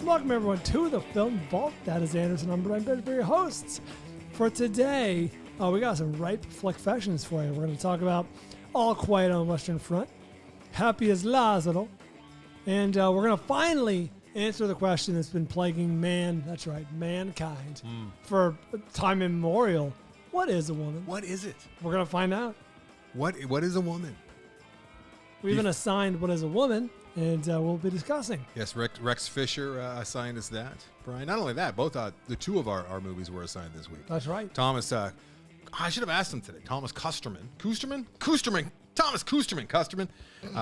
Welcome everyone to the Film Vault. That is Anderson. I'm Bryan and for your hosts. For today, we got some ripe Flickfessions for you. We're going to talk about All Quiet on the Western Front, Happy as Lazzaro, and we're going to finally answer the question that's been plaguing mankind for time immemorial. What is a woman? What is it? We're going to find out. What is a woman? We've been assigned what is a woman, and we'll be discussing. Yes, Rex Fisher assigned us that. Brian, not only that, both the two of our movies were assigned this week. That's right. Thomas, I should have asked him today. Thomas Kustermann. Thomas Kustermann.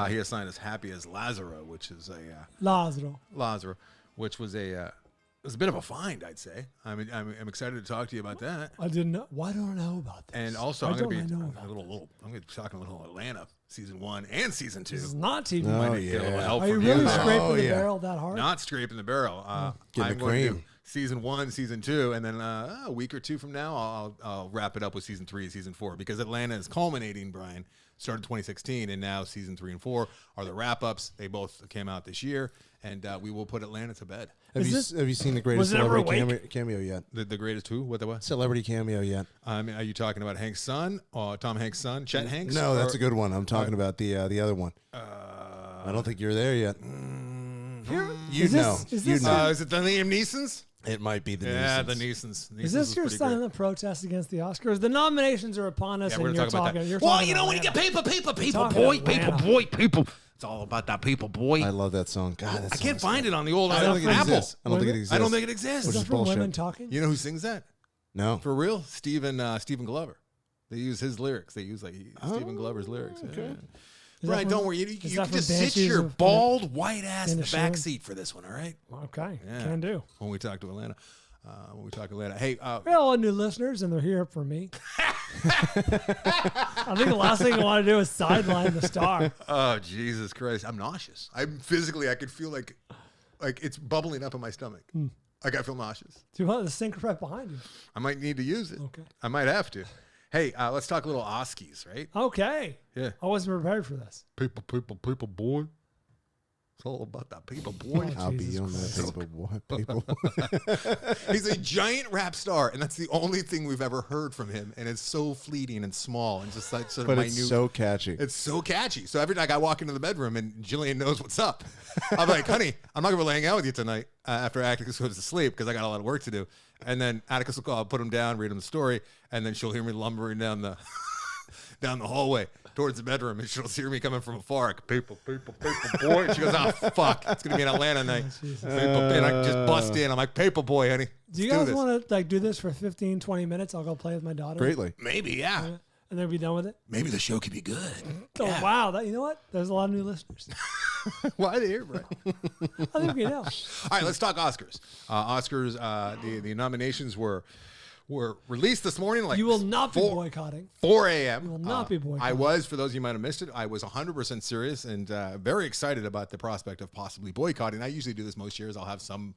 He assigned us Happy as Lazzaro, which is a Lazzaro, which was it was a bit of a find, I'd say. I'm excited to talk to you about that. I didn't know. Why don't I know about this? And also, I'm going to be talking a little Atlanta, season 1 and season 2. This is not TV. Might need to get a little help Are you from really you. scraping the barrel that hard? Not scraping the barrel. Getting I'm the going to cream. do season 1, season 2, and then a week or two from now, I'll wrap it up with season 3 and season 4 because Atlanta is culminating, Brian. Started 2016, and now season 3 and 4 are the wrap-ups. They both came out this year, and we will put Atlanta to bed. Have you seen the greatest celebrity cameo yet? The greatest who? What the what? Celebrity cameo yet? Are you talking about Hank's son, or Tom Hanks' son, Chet Hanks? No, that's a good one. I'm talking about the other one. I don't think you're there yet. Is it the Liam Neesons? It might be the Neesons. Yeah, the Neesons. Is this your silent protest against the Oscars? The nominations are upon us, Yeah, and you're talking. Well, you know when you get people, it's all about that people, boy. I love that song. God, I can't find it on the old I don't think it Apple. exists. I don't think it exists. I don't think it exists. Is that for bullshit. women talking? You know who sings that? No. For real? Stephen Glover. They use his lyrics. They use Stephen Glover's lyrics. okay. Yeah. Brian, don't worry. You that can from just sit Banshees your of bald, white ass in the Inisherin? back seat for this one, all right? Okay, Yeah. can do. When we talk to Atlanta. Hey, We're all new listeners, and they're here for me. I think the last thing I want to do is sideline the star. oh, Jesus Christ. I'm nauseous. I could feel like it's bubbling up in my stomach. Like I feel nauseous. Do you want the sink right behind you? I might need to use it. Okay. I might have to. Hey, let's talk a little Oskies, right? Okay. Yeah. I wasn't prepared for this. People, boy. It's all about that people, boy. I'll be on that people. He's a giant rap star, and that's the only thing we've ever heard from him. And it's so fleeting and small and just like sort of But minute. it's so catchy. It's so catchy. So every night I walk into the bedroom and Jillian knows what's up. I'm like, honey, I'm not going to be laying out with you tonight after Atticus goes to sleep because I got a lot of work to do. And then Atticus will call, put him down, read him the story, and then she'll hear me lumbering down the hallway towards the bedroom, and she'll hear me coming from afar. Like, people, boy. And she goes, oh, fuck. It's going to be an Atlanta night. And I just bust in. I'm like, paper boy, honey. Do you guys want to do this for 15, 20 minutes? I'll go play with my daughter. Greatly. Maybe, yeah. And then be done with it? Maybe the show could be good. Oh, wow. You know what? There's a lot of new listeners. Why they here, Brett? I think we know. All right, let's talk Oscars. The nominations were released this morning. You will not be boycotting. 4 a.m. You will not be boycotting. I was, for those of you who might have missed it, I was 100% serious and very excited about the prospect of possibly boycotting. I usually do this most years. I'll have some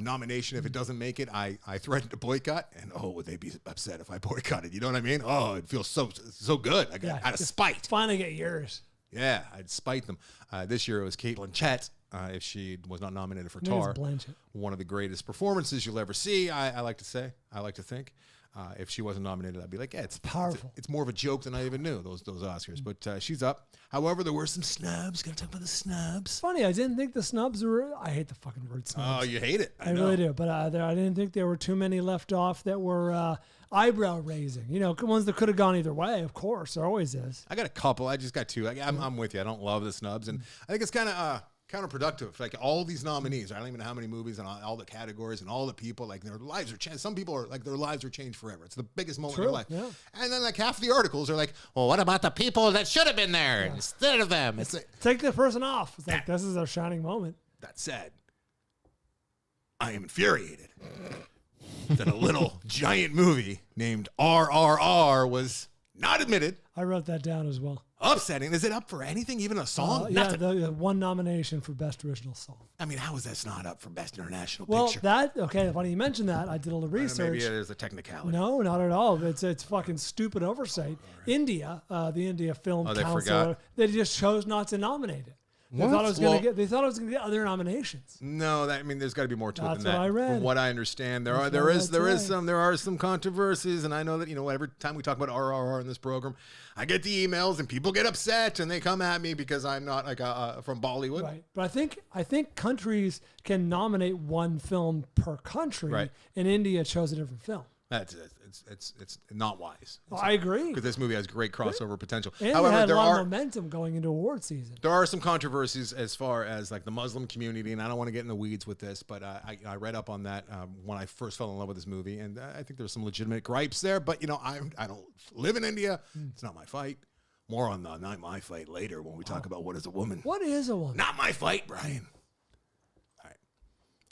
nomination. If it doesn't make it, I threaten to boycott. And would they be upset if I boycotted? You know what I mean? Oh, it feels so good. Out of spite. Finally get yours. Yeah, I'd spite them. This year it was Cate Blanchett. If she was not nominated for Tar, one of the greatest performances you'll ever see. I like to say, I like to think. If she wasn't nominated, I'd be like, yeah, it's powerful. It's more of a joke than I even knew, those Oscars. But she's up. However, there were some snubs. Gonna talk about the snubs. It's funny. I didn't think the snubs were. I hate the fucking word snubs. Oh, you hate it. I really do. But I didn't think there were too many left off that were eyebrow raising. You know, ones that could have gone either way. Of course, there always is. I got a couple. I just got two. I'm with you. I don't love the snubs, and I think it's kind of counterproductive. Like all these nominees, I don't even know how many movies and all the categories and all the people, like their lives are changed. Some people are like their lives are changed forever. It's the biggest moment in their life. Yeah. And then like half the articles are like, well, what about the people that should have been there instead of them? It's like, take the person off. It's like, this is their shining moment. That said, I am infuriated that a little giant movie named RRR was not admitted. I wrote that down as well. Upsetting. Is it up for anything, even a song? Yeah, the one nomination for Best Original Song. I mean, how is that not up for Best International Picture? Okay, funny you mentioned that. I did a little research. Maybe there's a technicality. No, not at all. It's fucking stupid oversight. Right. India, the India Film Council, forgot. they just chose not to nominate it. They thought it was going to get. They thought it was going to get other nominations. No, I mean, there's got to be more to it than that. That's what I read. From what I understand, there are some controversies, and I know that every time we talk about RRR in this program, I get the emails and people get upset and they come at me because I'm not like from Bollywood. Right, but I think countries can nominate one film per country. Right. And India chose a different film. It's not wise. I agree. Because this movie has great crossover potential. And However, it had there a lot are of momentum going into award season. There are some controversies as far as like the Muslim community, and I don't want to get in the weeds with this, but I read up on that when I first fell in love with this movie, and I think there's some legitimate gripes there. But I don't live in India; it's not my fight. More on the not my fight later when we talk about what is a woman. What is a woman? Not my fight, Brian.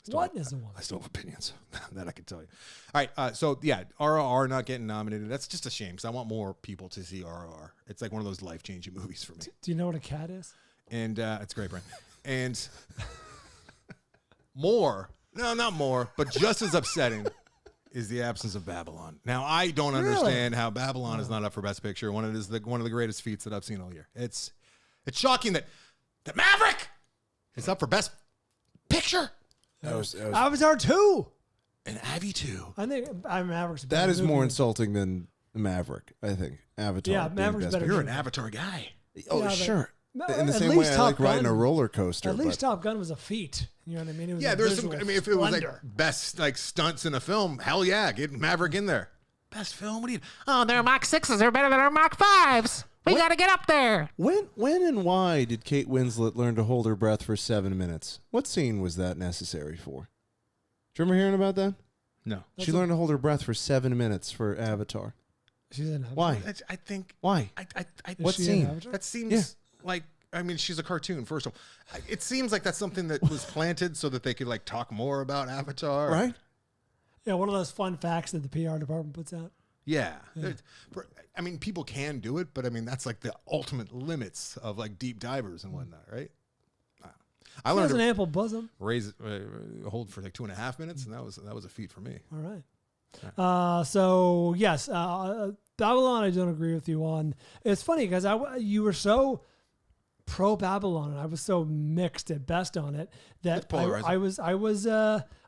What is a woman? I still have opinions. That I can tell you. All right. So, yeah, RRR not getting nominated. That's just a shame because I want more people to see RRR. It's like one of those life-changing movies for me. Do you know what a cat is? And it's great, Brian. And not more, but just as upsetting is the absence of Babylon. Now, I don't understand how Babylon is not up for Best Picture when it is one of the greatest feats that I've seen all year. It's shocking that Maverick is up for Best Picture. That was Avatar 2. And Avy 2. I think Maverick's a that better is more movie. insulting than Maverick, I think. Avatar. Yeah, being Maverick's Best better. Picture. You're an Avatar guy. Oh, Yeah, but- sure. No, In the at same way least I Top like riding a Gun- roller coaster. At least but Top Gun was a feat. You know what I mean? It was Yeah, a there's some. visual I mean, if it was like splendor. best like stunts in a film, hell yeah, get Maverick in there. Best film? What do you? Oh, their Mach 6s are better than our Mach 5s. We got to get up there. when and why did Kate Winslet learn to hold her breath for 7 minutes? What scene was that necessary for? Do you remember hearing about that? No. She learned to hold her breath for 7 minutes for Avatar. She's in Avatar. Why? I think. Why? I What Is she in scene? Avatar? that seems Yeah. like. I mean, she's a cartoon. First of all, it seems like that's something that was planted so that they could like talk more about Avatar, Right? Yeah, one of those fun facts that the PR department puts out. Yeah. I mean, people can do it, but I mean, that's like the ultimate limits of like deep divers and whatnot, right? I She learned has an to ample bosom. hold for like 2.5 minutes, and that was a feat for me. All right. So yes, Babylon. I don't agree with you on. It's funny because you were so pro Babylon and I was so mixed at best on it that It's polarizing.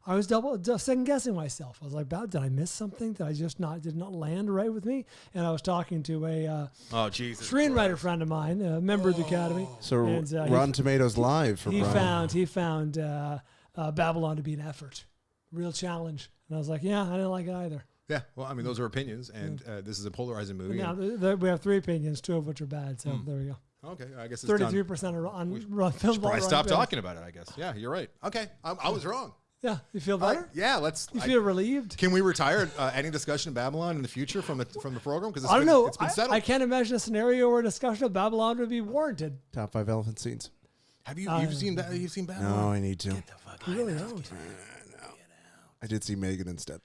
I was double second guessing myself. I was like, did I miss something? Did not land right with me? And I was talking to a Oh Jesus! screenwriter friend of mine, a member of the Academy. So And, Rotten Tomatoes live for he Brian. found Babylon to be an effort, real challenge. And I was like, yeah, I didn't like it either. Yeah, well, I mean, those are opinions, and this is a polarizing movie. Now and- we have 3 opinions, 2 of which are bad. So there we go. okay, I guess it's 33% are on film. Probably stop talking about it. I guess. Yeah, you're right. Okay, I was wrong. Yeah, you feel better? Yeah, let's. You feel relieved? Can we retire any discussion of Babylon in the future from the program? Because I don't know. It's been settled. I can't imagine a scenario where a discussion of Babylon would be warranted. Top 5 elephant scenes. Have you've seen Babylon? No, I need to. Get the fuck You out really of don't. I did see Megan instead.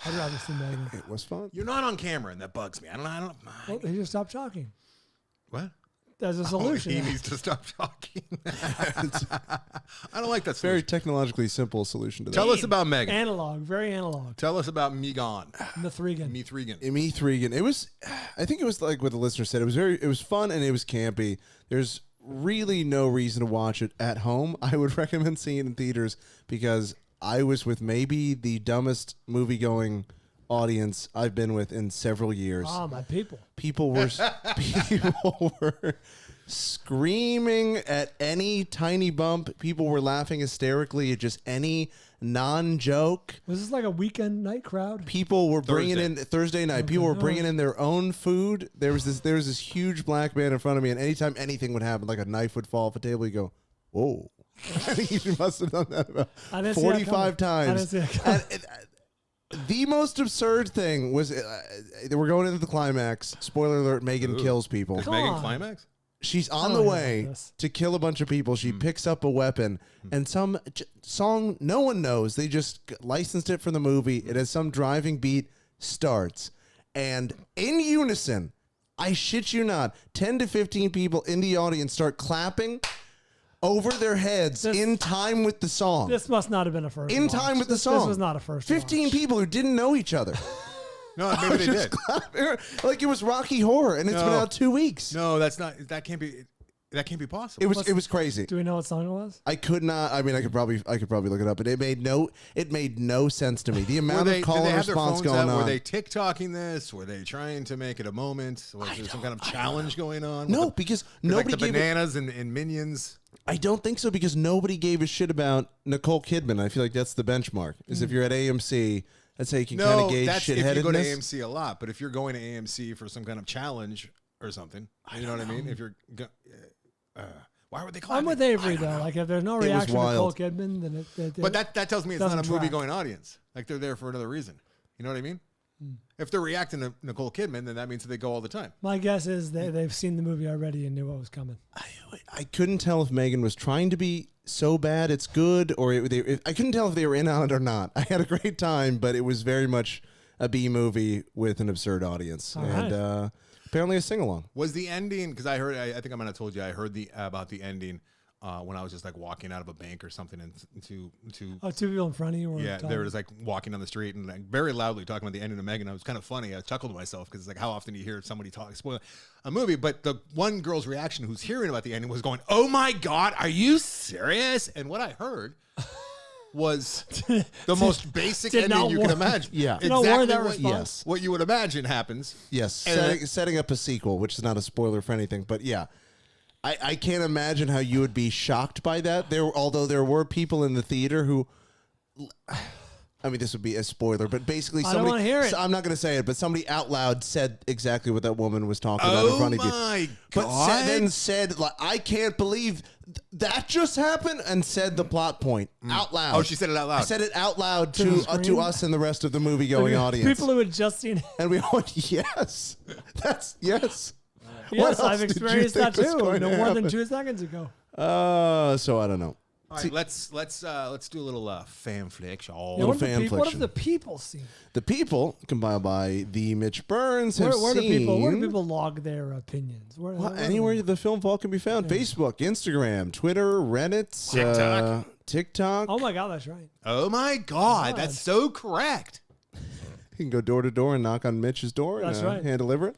I'd rather see Megan. It was fun. You're not on camera, and that bugs me. I don't. Well, he just stopped talking. What? There's a Oh, solution. he needs to stop talking. I don't like that. Very Solution. technologically simple solution to that. Tell us about Megan. Analog, very analog. Tell us about Megan. Mithrigan. Mithrigan. Me3gan. It was, I think it was like what the listener said. It was fun and it was campy. There's really no reason to watch it at home. I would recommend seeing it in theaters because I was with maybe the dumbest movie-going audience I've been with in several years. Ah, my people. People were screaming at any tiny bump. People were laughing hysterically at just any non-joke. Was this like a weekend night crowd? People were bringing Thursday. in Thursday night. People were bringing in their own food. There was this huge black man in front of me, and anytime anything would happen, like a knife would fall off a table, you go, "Whoa!" I think you must have done that about I didn't see that 45 coming. I didn't times. see that coming. The most absurd thing was we're going into the climax. Spoiler alert: Megan kills people. Is Come Megan on. climax? She's on don't the know way about this. to kill a bunch of people. She picks up a weapon, and some song no one knows. They just licensed it from the movie. It has some driving beat starts, and in unison, I shit you not, 10 to 15 people in the audience start clapping over their heads in time with the song. This must not have been a first In watch. time with the This song. was not a first 15 watch. people who didn't know each other. No, maybe they did. Like it was Rocky Horror, and it's been No. out 2 weeks. No, that's not. That can't be. That can't be possible. It was crazy. Do we know what song it was? I could not. I mean, I could probably look it up, but it made no sense to me. The amount of call and response going on. Were they TikToking this? Were they trying to make it a moment? Was there some kind of challenge going on? No, because nobody like the gave bananas and Minions. I don't think so, because nobody gave a shit about Nicole Kidman. I feel like that's the benchmark. Is if you're at AMC, that's how you can kind of gauge that's shitheadedness. if you go to AMC a lot. But if you're going to AMC for some kind of challenge or something, you know what I mean? If you're why would they clap? I'm with Avery though. Like if there's no reaction to Nicole Kidman, then but that tells me it's not a track. movie going audience. Like they're there for another reason. You know what I mean? If they're reacting to Nicole Kidman, then that means that they go all the time. My guess is they've seen the movie already and knew what was coming. I couldn't tell if Megan was trying to be so bad it's good, or I couldn't tell if they were in on it or not. I had a great time, but it was very much a B movie with an absurd audience. All and right. Apparently a sing-along. Was the ending, because I heard, I think I might have told you, I heard about the ending when I was just like walking out of a bank or something and two people in front of you were yeah, talking. they were just like walking down the street and like very loudly talking about the ending of Megan. It was kind of funny. I chuckled to myself because it's like, how often do you hear somebody spoil a movie? But the one girl's reaction who's hearing about the ending was going, "Oh my God, are you serious?" And what I heard was the most basic ending you can imagine. Yeah. Exactly what you would imagine happens. Yes. Setting up a sequel, which is not a spoiler for anything, but yeah. I can't imagine how you would be shocked by that. Although there were people in the theater who, I mean, this would be a spoiler, but basically somebody, I don't want to hear it. I'm not going to say it, but somebody out loud said exactly what that woman was talking about in front of you. Oh my But God. then said, like, I can't believe that just happened, and said the plot point out loud. Oh, she said it out loud. I said it out loud To the to screen? us and the rest of the movie-going audience. People who had just seen it. And we all went, yes. That's, yes. Yes, else I've did you experienced that think was too. going No to more than happen? 2 seconds ago. So I don't know. All right, let's do a little fan flick. Yeah, Little what, fan what have fiction. the people seen? The people, compiled by the Mitch Burns, have Where do seen people log their opinions? Where anywhere the film vault can be found. Facebook, Instagram, Twitter, Reddit, TikTok. Oh my God, that's right. Oh my God, that's so correct. You can go door to door and knock on Mitch's door That's and right. hand deliver it.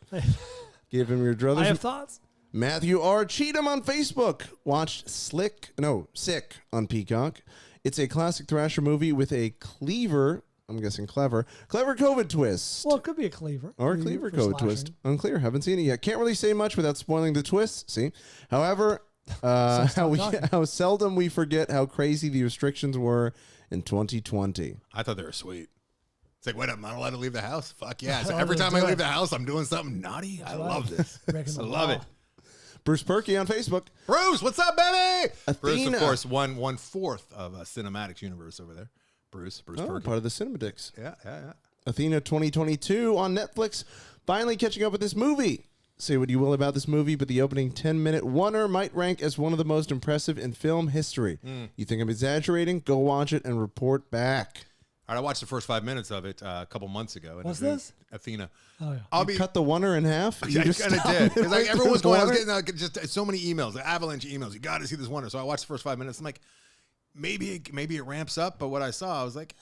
Give him your druthers. I have thoughts. Matthew R. Cheatham on Facebook. Watched Sick on Peacock. It's a classic Thrasher movie with a clever COVID twist. Well, it could be a cleaver. Or a cleaver COVID twist. Unclear. Haven't seen it yet. Can't really say much without spoiling the twist. See? However, how seldom we forget how crazy the restrictions were in 2020. I thought they were sweet. It's like, wait, I'm not allowed to leave the house? Fuck yeah. So Oh, every let's time I do leave it. the house, I'm doing something naughty. I love this. Breaking I the love law. it. Bruce Perky on Facebook. Bruce, what's up, baby? Bruce, Athena. of course, one fourth of Cinematics universe over there. Bruce Oh, Perky. part of the Cinematics. Yeah. Athena 2022 on Netflix. Finally catching up with this movie. Say what you will about this movie, but the opening 10-minute oneer might rank as one of the most impressive in film history. You think I'm exaggerating? Go watch it and report back. All right, I watched the first 5 minutes of it a couple months ago. And What's this? Athena. Oh yeah. I'll be. Cut the oneer in half. Yeah, I just kind of stopped did. it Because like right everyone was through the going, I was water? getting like, just so many emails, avalanche emails. You got to see this wonder. So I watched the first 5 minutes. I'm like, maybe it ramps up. But what I saw, I was like,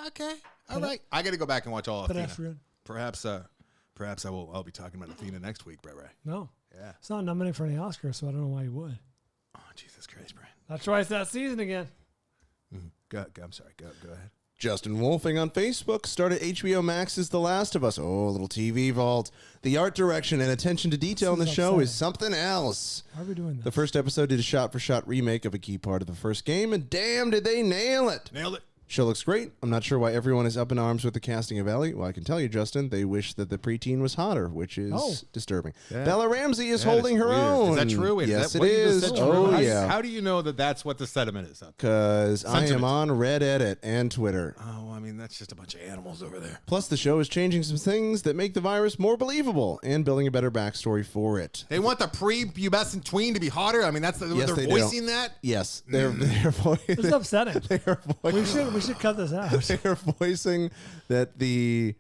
okay, all right. I got to go back and watch all of Athena. Pedestrian. Perhaps I'll be talking about Athena next week, Ray. No. Yeah. It's not nominated for any Oscar, so I don't know why you would. Oh, Jesus Christ, Brian. That's right. It's that season again. Go, I'm sorry. Go ahead. Justin Wolfing on Facebook started HBO Max's The Last of Us. Oh, a little TV vault. The art direction and attention to detail in the This is show is upsetting. something else. Why are we doing The that? first episode did a shot-for-shot remake of a key part of the first game, and damn, did they nail it. Nailed it. Show looks great. I'm not sure why everyone is up in arms with the casting of Ellie. Well, I can tell you, Justin, they wish that the preteen was hotter, which is disturbing. Yeah. Bella Ramsey is That holding is her weird. own. Is that true? Wait, yes, what it you just is. said true? Oh, How- yeah. How do you know that that's what the sentiment is? Because I am Sentiment. on Reddit and Twitter. Oh, I mean, that's just a bunch of animals over there. Plus, the show is changing some things that make the virus more believable and building a better backstory for it. They want the pre-pubescent tween to be hotter. I mean, that's Yes, they're they do. voicing that. Yes, they're This is upsetting. voicing. We should cut this out. They're voicing that the.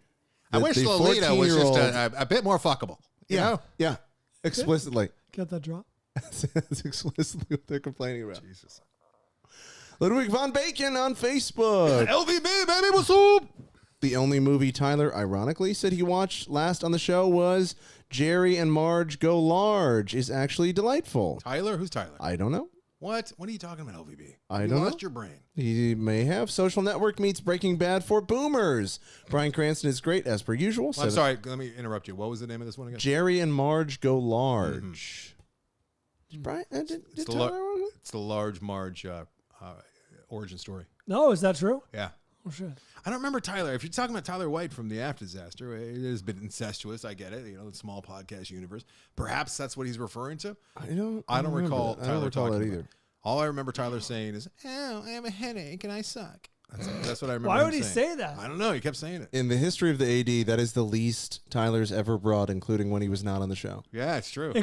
I wish the Lolita was just 14-year-old a bit more fuckable. You know? Yeah, explicitly. Get that drop. That's explicitly what they're complaining about. Jesus. Ludwig von Bacon on Facebook. LVB, baby, what's up? The only movie Tyler ironically said he watched last on the show was Jerry and Marge Go Large is actually delightful. Tyler? Who's Tyler? I don't know. What? What are you talking about, LVB? I You don't lost know. your brain. He may have. Social Network meets Breaking Bad for boomers. Bryan Cranston is great as per usual. Well, I'm sorry. Let me interrupt you. What was the name of this one again? Jerry and Marge Go Large. Brian, did It's the, Tyler- it's the large Marge origin story. No, is that true? Yeah. Oh, shit. I don't remember Tyler. If you're talking about Tyler White from The After Disaster, it has been incestuous. I get it. You know, the small podcast universe. Perhaps that's what he's referring to. I don't recall remember that. I Tyler don't recall talking that about either. it. All I remember Tyler saying is, "Oh, I have a headache and I suck." That's what I remember. Why him would he saying. say that? I don't know. He kept saying it. In the history of the AD, that is the least Tyler's ever brought, including when he was not on the show. Yeah, it's true.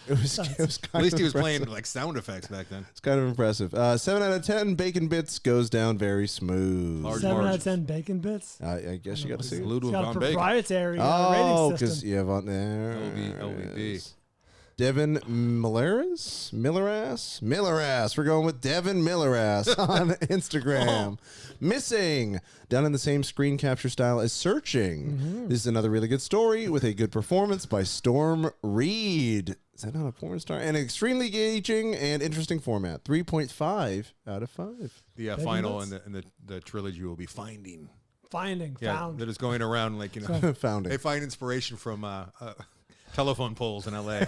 It was kind At least of he was impressive. playing like sound effects back then. It's kind of impressive. 7 out of 10 bacon bits goes down very smooth. Large 7 out Marge. of 10 bacon bits. I guess you got to see it. Ludwig It's got a von Bacon. proprietary Oh, rating because system. you have on there. LVB. Devin Milleras? Milleras. We're going with Devin Milleras on Instagram. Missing. Done in the same screen capture style as Searching. This is another really good story with a good performance by Storm Reed. Is that not a porn star? An extremely engaging and interesting format. 3.5 out of 5. The final in the trilogy will be Finding. Finding, Yeah, found. that is going around like, you know, Found they it. find inspiration from telephone poles in L.A.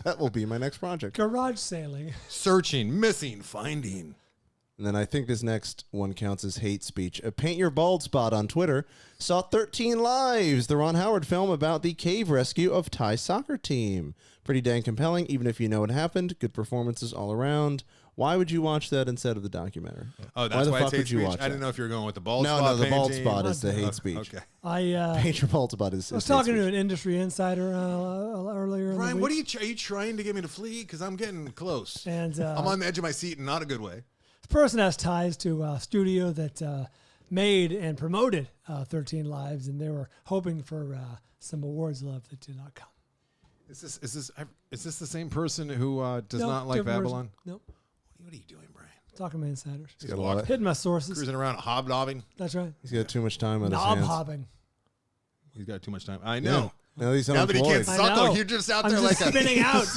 That will be my next project. Garage sailing. Searching, missing, finding. And then I think this next one counts as hate speech. Paint Your Bald Spot on Twitter saw 13 Lives, the Ron Howard film about the cave rescue of Thai soccer team. Pretty dang compelling, even if you know what happened. Good performances all around. Why would you watch that instead of the documentary? Oh, that's the why fuck it's hate would you speech? watch I didn't that? know if you were going with the bald No, spot the bald painting. spot is the hate Oh, speech. Okay. Paint Your Bald Spot is I was hate talking to speech. an industry insider earlier. in the Brian, what are week, you trying to get me to flee? Because I'm getting close. And I'm on the edge of my seat in not a good way. this person has ties to a studio that made and promoted 13 Lives, and they were hoping for some awards love that did not come. Is this the same person who does No, not like different Babylon? person. Nope. What are you doing, Brian? Talking to my insiders. He's got a lot of- Hitting my sources. Cruising around hobnobbing. That's right. He's got too much time on his Knob hands. hopping. He's got too much time. I know. Now he's Now that he can't unemployed. I know. suckle, you're just out I'm there just like spinning out.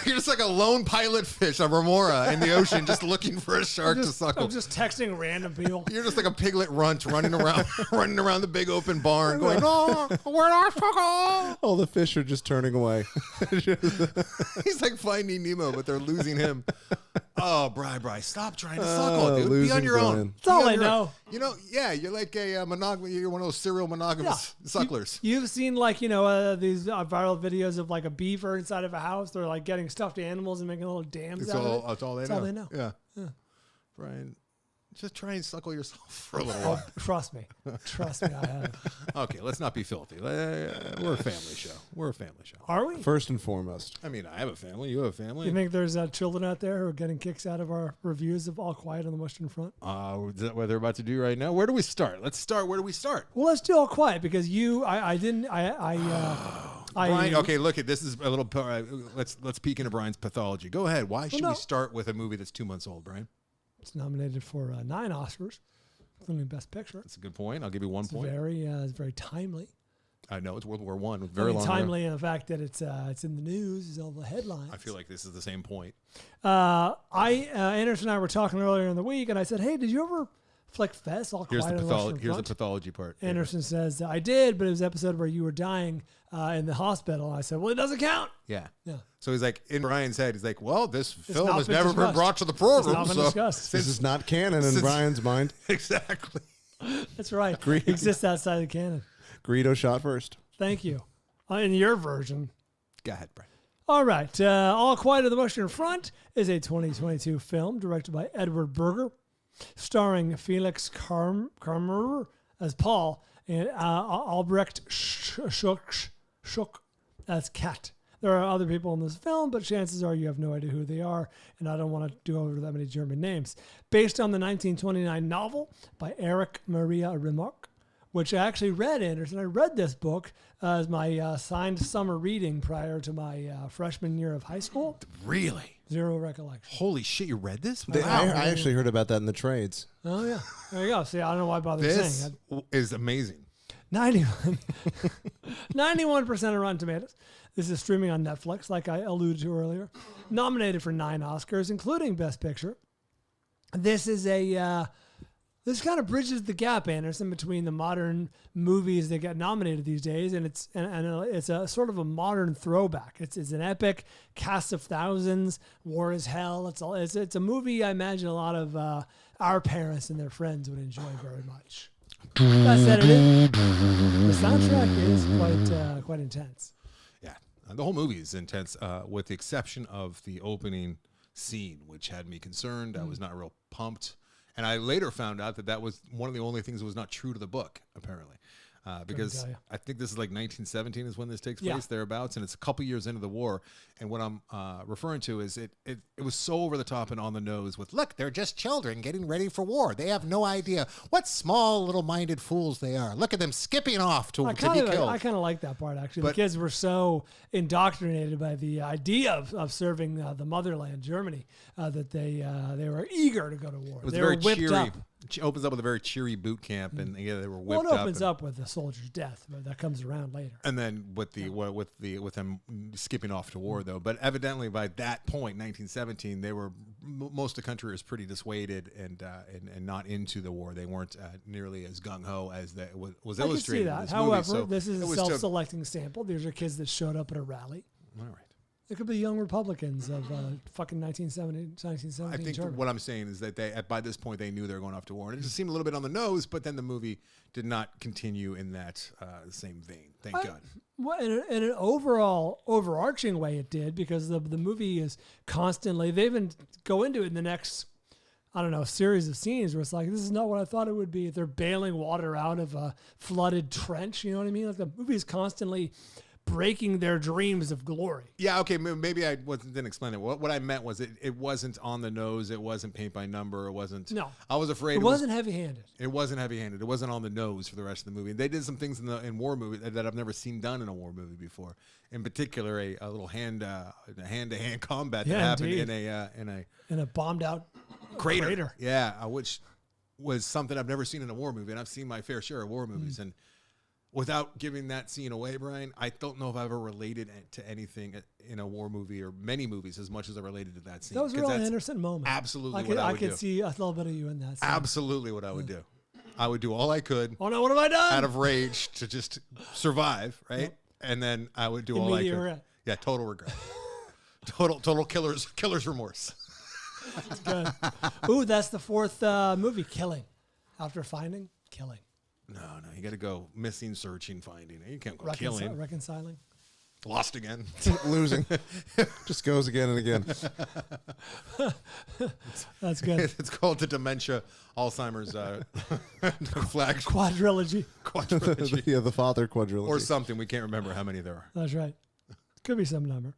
you're just like a lone pilot fish, a remora in the ocean, just looking for a shark to suckle. I'm just texting random people. You're just like a piglet runt running around, running around the big open barn, going, "Oh, where do I suckle?" All the fish are just turning away. He's like Finding Nemo, but they're losing him. Oh, Bri, stop trying to suckle, dude. Be losing on your own. Brian. That's all Be on I your own. know. You know, yeah, you're like a monogamous. You're one of those serial monogamous sucklers. You've seen like these viral videos of like a beaver inside of a house. They're like getting stuffed animals and making little dams out of it. That's all they That's know. all they know. Yeah. Brian, just try and suckle yourself for a little Oh, while. trust me, I have. Okay, let's not be filthy. We're a family show. We're a family show. Are we? First and foremost. I mean, I have a family. You have a family. You think there's children out there who are getting kicks out of our reviews of All Quiet on the Western Front? Is that what they're about to do right now? Where do we start? Let's start. Where do we start? Well, let's do All Quiet because Brian, okay, look at this is a little. Let's peek into Brian's pathology. Go ahead. Why should no. we start with a movie that's 2 months old, Brian? It's nominated for 9 Oscars, including Best Picture. That's a good point. I'll give you 1 It's point. it's very timely. I know it's World War I. Very long. Timely in the fact that it's in the news, is all the headlines. I feel like this is the same point. Anderson and I were talking earlier in the week, and I said, "Hey, did you ever Flickfest All Here's Quiet the on the Western pathology. Here's the Front?" pathology part. Anderson says, "I did, but it was an episode where you were dying in the hospital." I said, "Well, it doesn't count." Yeah. Yeah. So he's like, in Brian's head, he's like, well, this film not has been never been discussed. brought to the It's program. not been So discussed. This is not canon in since- Brian's mind. exactly. That's right. It exists outside the canon. Greedo shot first. Thank you. In your version. Go ahead, Brian. All right. All Quiet on the Western Front is a 2022 film directed by Edward Berger, starring Felix Karmer as Paul and Albrecht Schuck as Kat. There are other people in this film, but chances are you have no idea who they are, and I don't want to do over that many German names. Based on the 1929 novel by Erich Maria Remarque, which I actually read, Anderson. I read this book as my signed summer reading prior to my freshman year of high school. Really? It's Zero recollection. Holy shit! You read this? I actually heard about that in the trades. Oh, yeah. There you go. See, I don't know why I bothered This saying it. is amazing. 91% of Rotten Tomatoes. This is streaming on Netflix, like I alluded to earlier. Nominated for 9 Oscars, including Best Picture. This is this kind of bridges the gap, Anderson, between the modern movies that get nominated these days, and it's a sort of a modern throwback. It's an epic cast of thousands. War is hell. It's a movie I imagine a lot of our parents and their friends would enjoy very much. That said, the soundtrack is quite intense. Yeah, the whole movie is intense, with the exception of the opening scene, which had me concerned. I was not real pumped, and I later found out that was one of the only things that was not true to the book, apparently. Because I think this is like 1917 is when this takes place, thereabouts, and it's a couple years into the war. And what I'm referring to is it was so over the top and on the nose with, look, they're just children getting ready for war. They have no idea what small little minded fools they are. Look at them skipping off to be killed. I kind of like that part, actually. The kids were so indoctrinated by the idea of serving the motherland, Germany, that they were eager to go to war. They were whipped up. It opens up with a very cheery boot camp, and they were whipped up. Well, it opens up with the soldier's death, but that comes around later. And then with them skipping off to war, though. But evidently, by that point, 1917, they were most of the country was pretty dissuaded and not into the war. They weren't nearly as gung ho as that was illustrated. I can see that. In this However, movie. So this is a self-selecting sample. These are kids that showed up at a rally. All right. It could be young Republicans of fucking 1917 I think Germany. what I'm saying is that by this point they knew they were going off to war, and it just seemed a little bit on the nose. But then the movie did not continue in that same vein. Thank God. Well, in an overall overarching way, it did, because the movie is constantly. They even go into it in the next, I don't know, series of scenes where it's like, this is not what I thought it would be. They're bailing water out of a flooded trench. You know what I mean? Like, the movie is constantly breaking their dreams of glory. Yeah, okay, maybe I didn't explain it. What I meant was it wasn't on the nose. It wasn't paint by number. It wasn't. No. I was afraid It wasn't heavy-handed. It wasn't heavy-handed. It wasn't on the nose for the rest of the movie. They did some things in war movies that I've never seen done in a war movie before. In particular, a little hand-to-hand combat that happened in a bombed-out crater. Yeah, which was something I've never seen in a war movie, and I've seen my fair share of war movies. And without giving that scene away, Brian, I don't know if I've ever related to anything in a war movie or many movies as much as I related to that scene. That was a real Anderson moment. Absolutely what I would do. I could see a little bit of you in that scene. Absolutely what I would do. I would do all I could. Oh, no, what have I done? Out of rage to just survive, right? Yep. And then I would do all I could. Regret. Yeah, total regret. total killer's remorse. That's good. Ooh, that's the fourth movie, Killing. After finding, killing. No, you got to go missing, searching, finding. You can't go killing. Reconciling. Lost again. Losing. Just goes again and again. That's good. It's called the Dementia Alzheimer's flagship. Quadrilogy. Yeah, the father quadrilogy. Or something. We can't remember how many there are. That's right. Could be some number.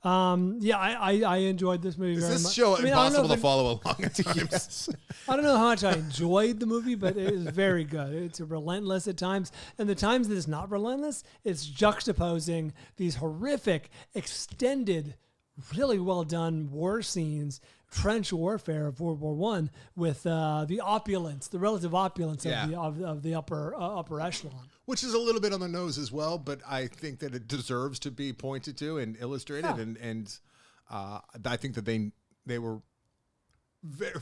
Yeah, I enjoyed this movie very much. Is this show impossible to follow along at times? Yes. I don't know how much I enjoyed the movie, but it is very good. It's relentless at times. And the times that it's not relentless, it's juxtaposing these horrific, extended, really well done war scenes, trench warfare of World War I, with the opulence, the relative opulence of the upper echelon. Which is a little bit on the nose as well, but I think that it deserves to be pointed to and illustrated. Yeah. And I think that they were very,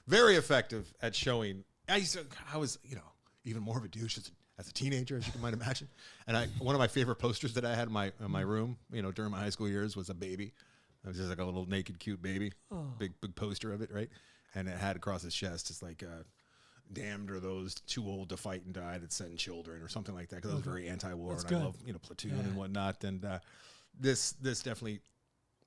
very effective at showing. I was even more of a douche as a teenager, as you might imagine. And one of my favorite posters that I had in my room, during my high school years, was a baby. It was just like a little naked, cute baby, big poster of it, right? And it had across his chest, it's like, damned are those too old to fight and die that send children, or something like that. Because I was very anti-war. That's and good. I love Platoon and whatnot. And this definitely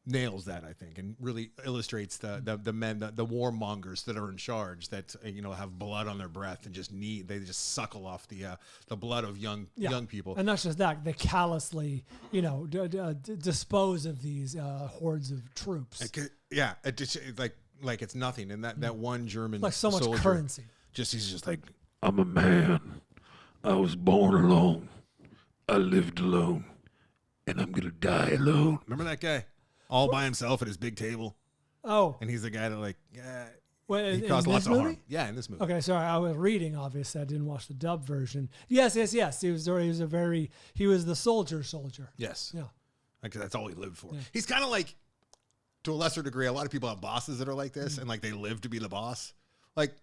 nails that, I think, and really illustrates the men, the warmongers that are in charge, that have blood on their breath and they just suckle off the blood of young people. And not just that, they callously dispose of these hordes of troops. It's like it's nothing. And that one German like so much soldier, currency. He's just like, I'm a man. I was born alone. I lived alone. And I'm going to die alone. Remember that guy? All by himself at his big table. Oh, and he's the guy that like wait, he in caused lots this of harm. movie? Yeah, in this movie. Okay, sorry, I was reading. Obviously, I didn't watch the dub version. Yes. He was the soldier. Yes. Yeah. Like that's all he lived for. He's kind of like, to a lesser degree, a lot of people have bosses that are like this, and like they live to be the boss. Like,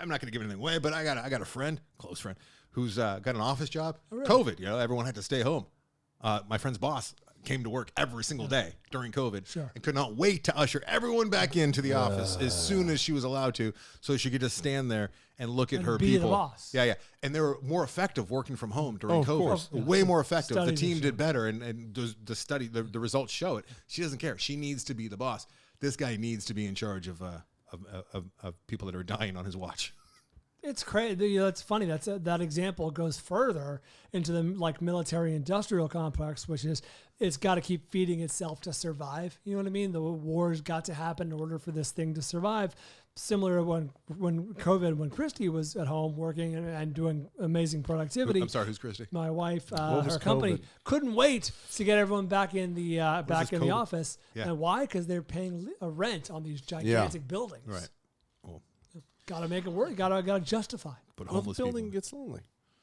I'm not going to give anything away, but I got a friend, close friend, who's got an office job. Oh, really? COVID, everyone had to stay home. My friend's boss came to work every single day during COVID, Sure. and could not wait to usher everyone back into the office as soon as she was allowed to, so she could just stand there and look at And her be the people. boss. Yeah. And they were more effective working from home during of COVID. course. Way more effective. The Studies have team shown. did better, and the results show it. She doesn't care. She needs to be the boss. This guy needs to be in charge of people that are dying on his watch. It's crazy. That's funny. That example goes further into the like military-industrial complex, which is it's got to keep feeding itself to survive. You know what I mean? The war's got to happen in order for this thing to survive. Similar to when Christy was at home working and doing amazing productivity. I'm sorry, who's Christy? My wife, was her company COVID? couldn't wait to get everyone back in the this the COVID? office. Yeah. And why? Because they're paying a rent on these gigantic buildings. Right. Well, Got to make it work. Got to justify. but Well, the homeless building people. gets lonely.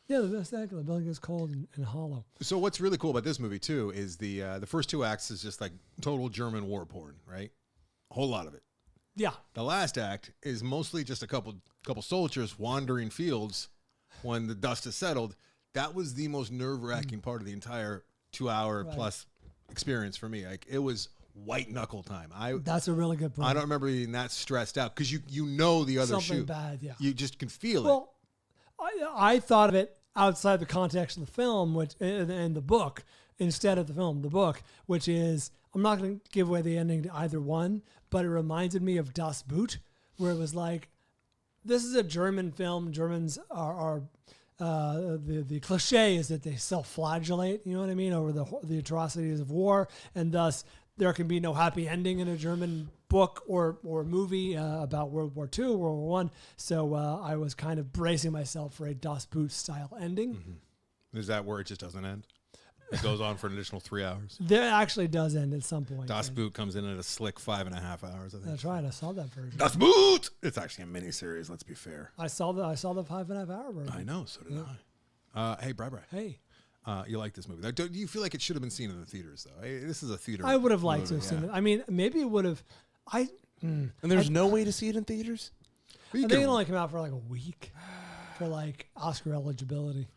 Yeah, the building is cold and hollow. So what's really cool about this movie too is the first two acts is just like total German war porn, right? A whole lot of it. Yeah. The last act is mostly just a couple soldiers wandering fields when the dust has settled. That was the most nerve-wracking part of the entire 2-hour plus experience for me. Like it was white knuckle time. That's a really good point. I don't remember being that stressed out because you know the other Something shoe. bad, yeah. You just can feel it. Well, I thought of it outside the context of the film, which and the book instead of the film, the book, which is I'm not going to give away the ending to either one, but it reminded me of Das Boot, where it was like, this is a German film. Germans are the cliche is that they self-flagellate. You know what I mean, over the atrocities of war, and thus there can be no happy ending in a German book or movie about World War II, World War One. So I was kind of bracing myself for a Das Boot style ending. Mm-hmm. Is that where it just doesn't end? It goes on for an additional 3 hours. There actually does end at some point. Das Boot comes in at a slick 5.5 hours, I think. That's right. I saw that version. Das Boot! It's actually a miniseries, let's be fair. I saw the 5.5 hour version. I know, so did I. Hey, Bri. Hey, You like this movie. Now, do you feel like it should have been seen in the theaters, though? This is a theater. I would have liked to movie, have seen it. I mean, maybe it would have. And there's no way to see it in theaters? Well, you I think it can- only came out for like a week for like Oscar eligibility.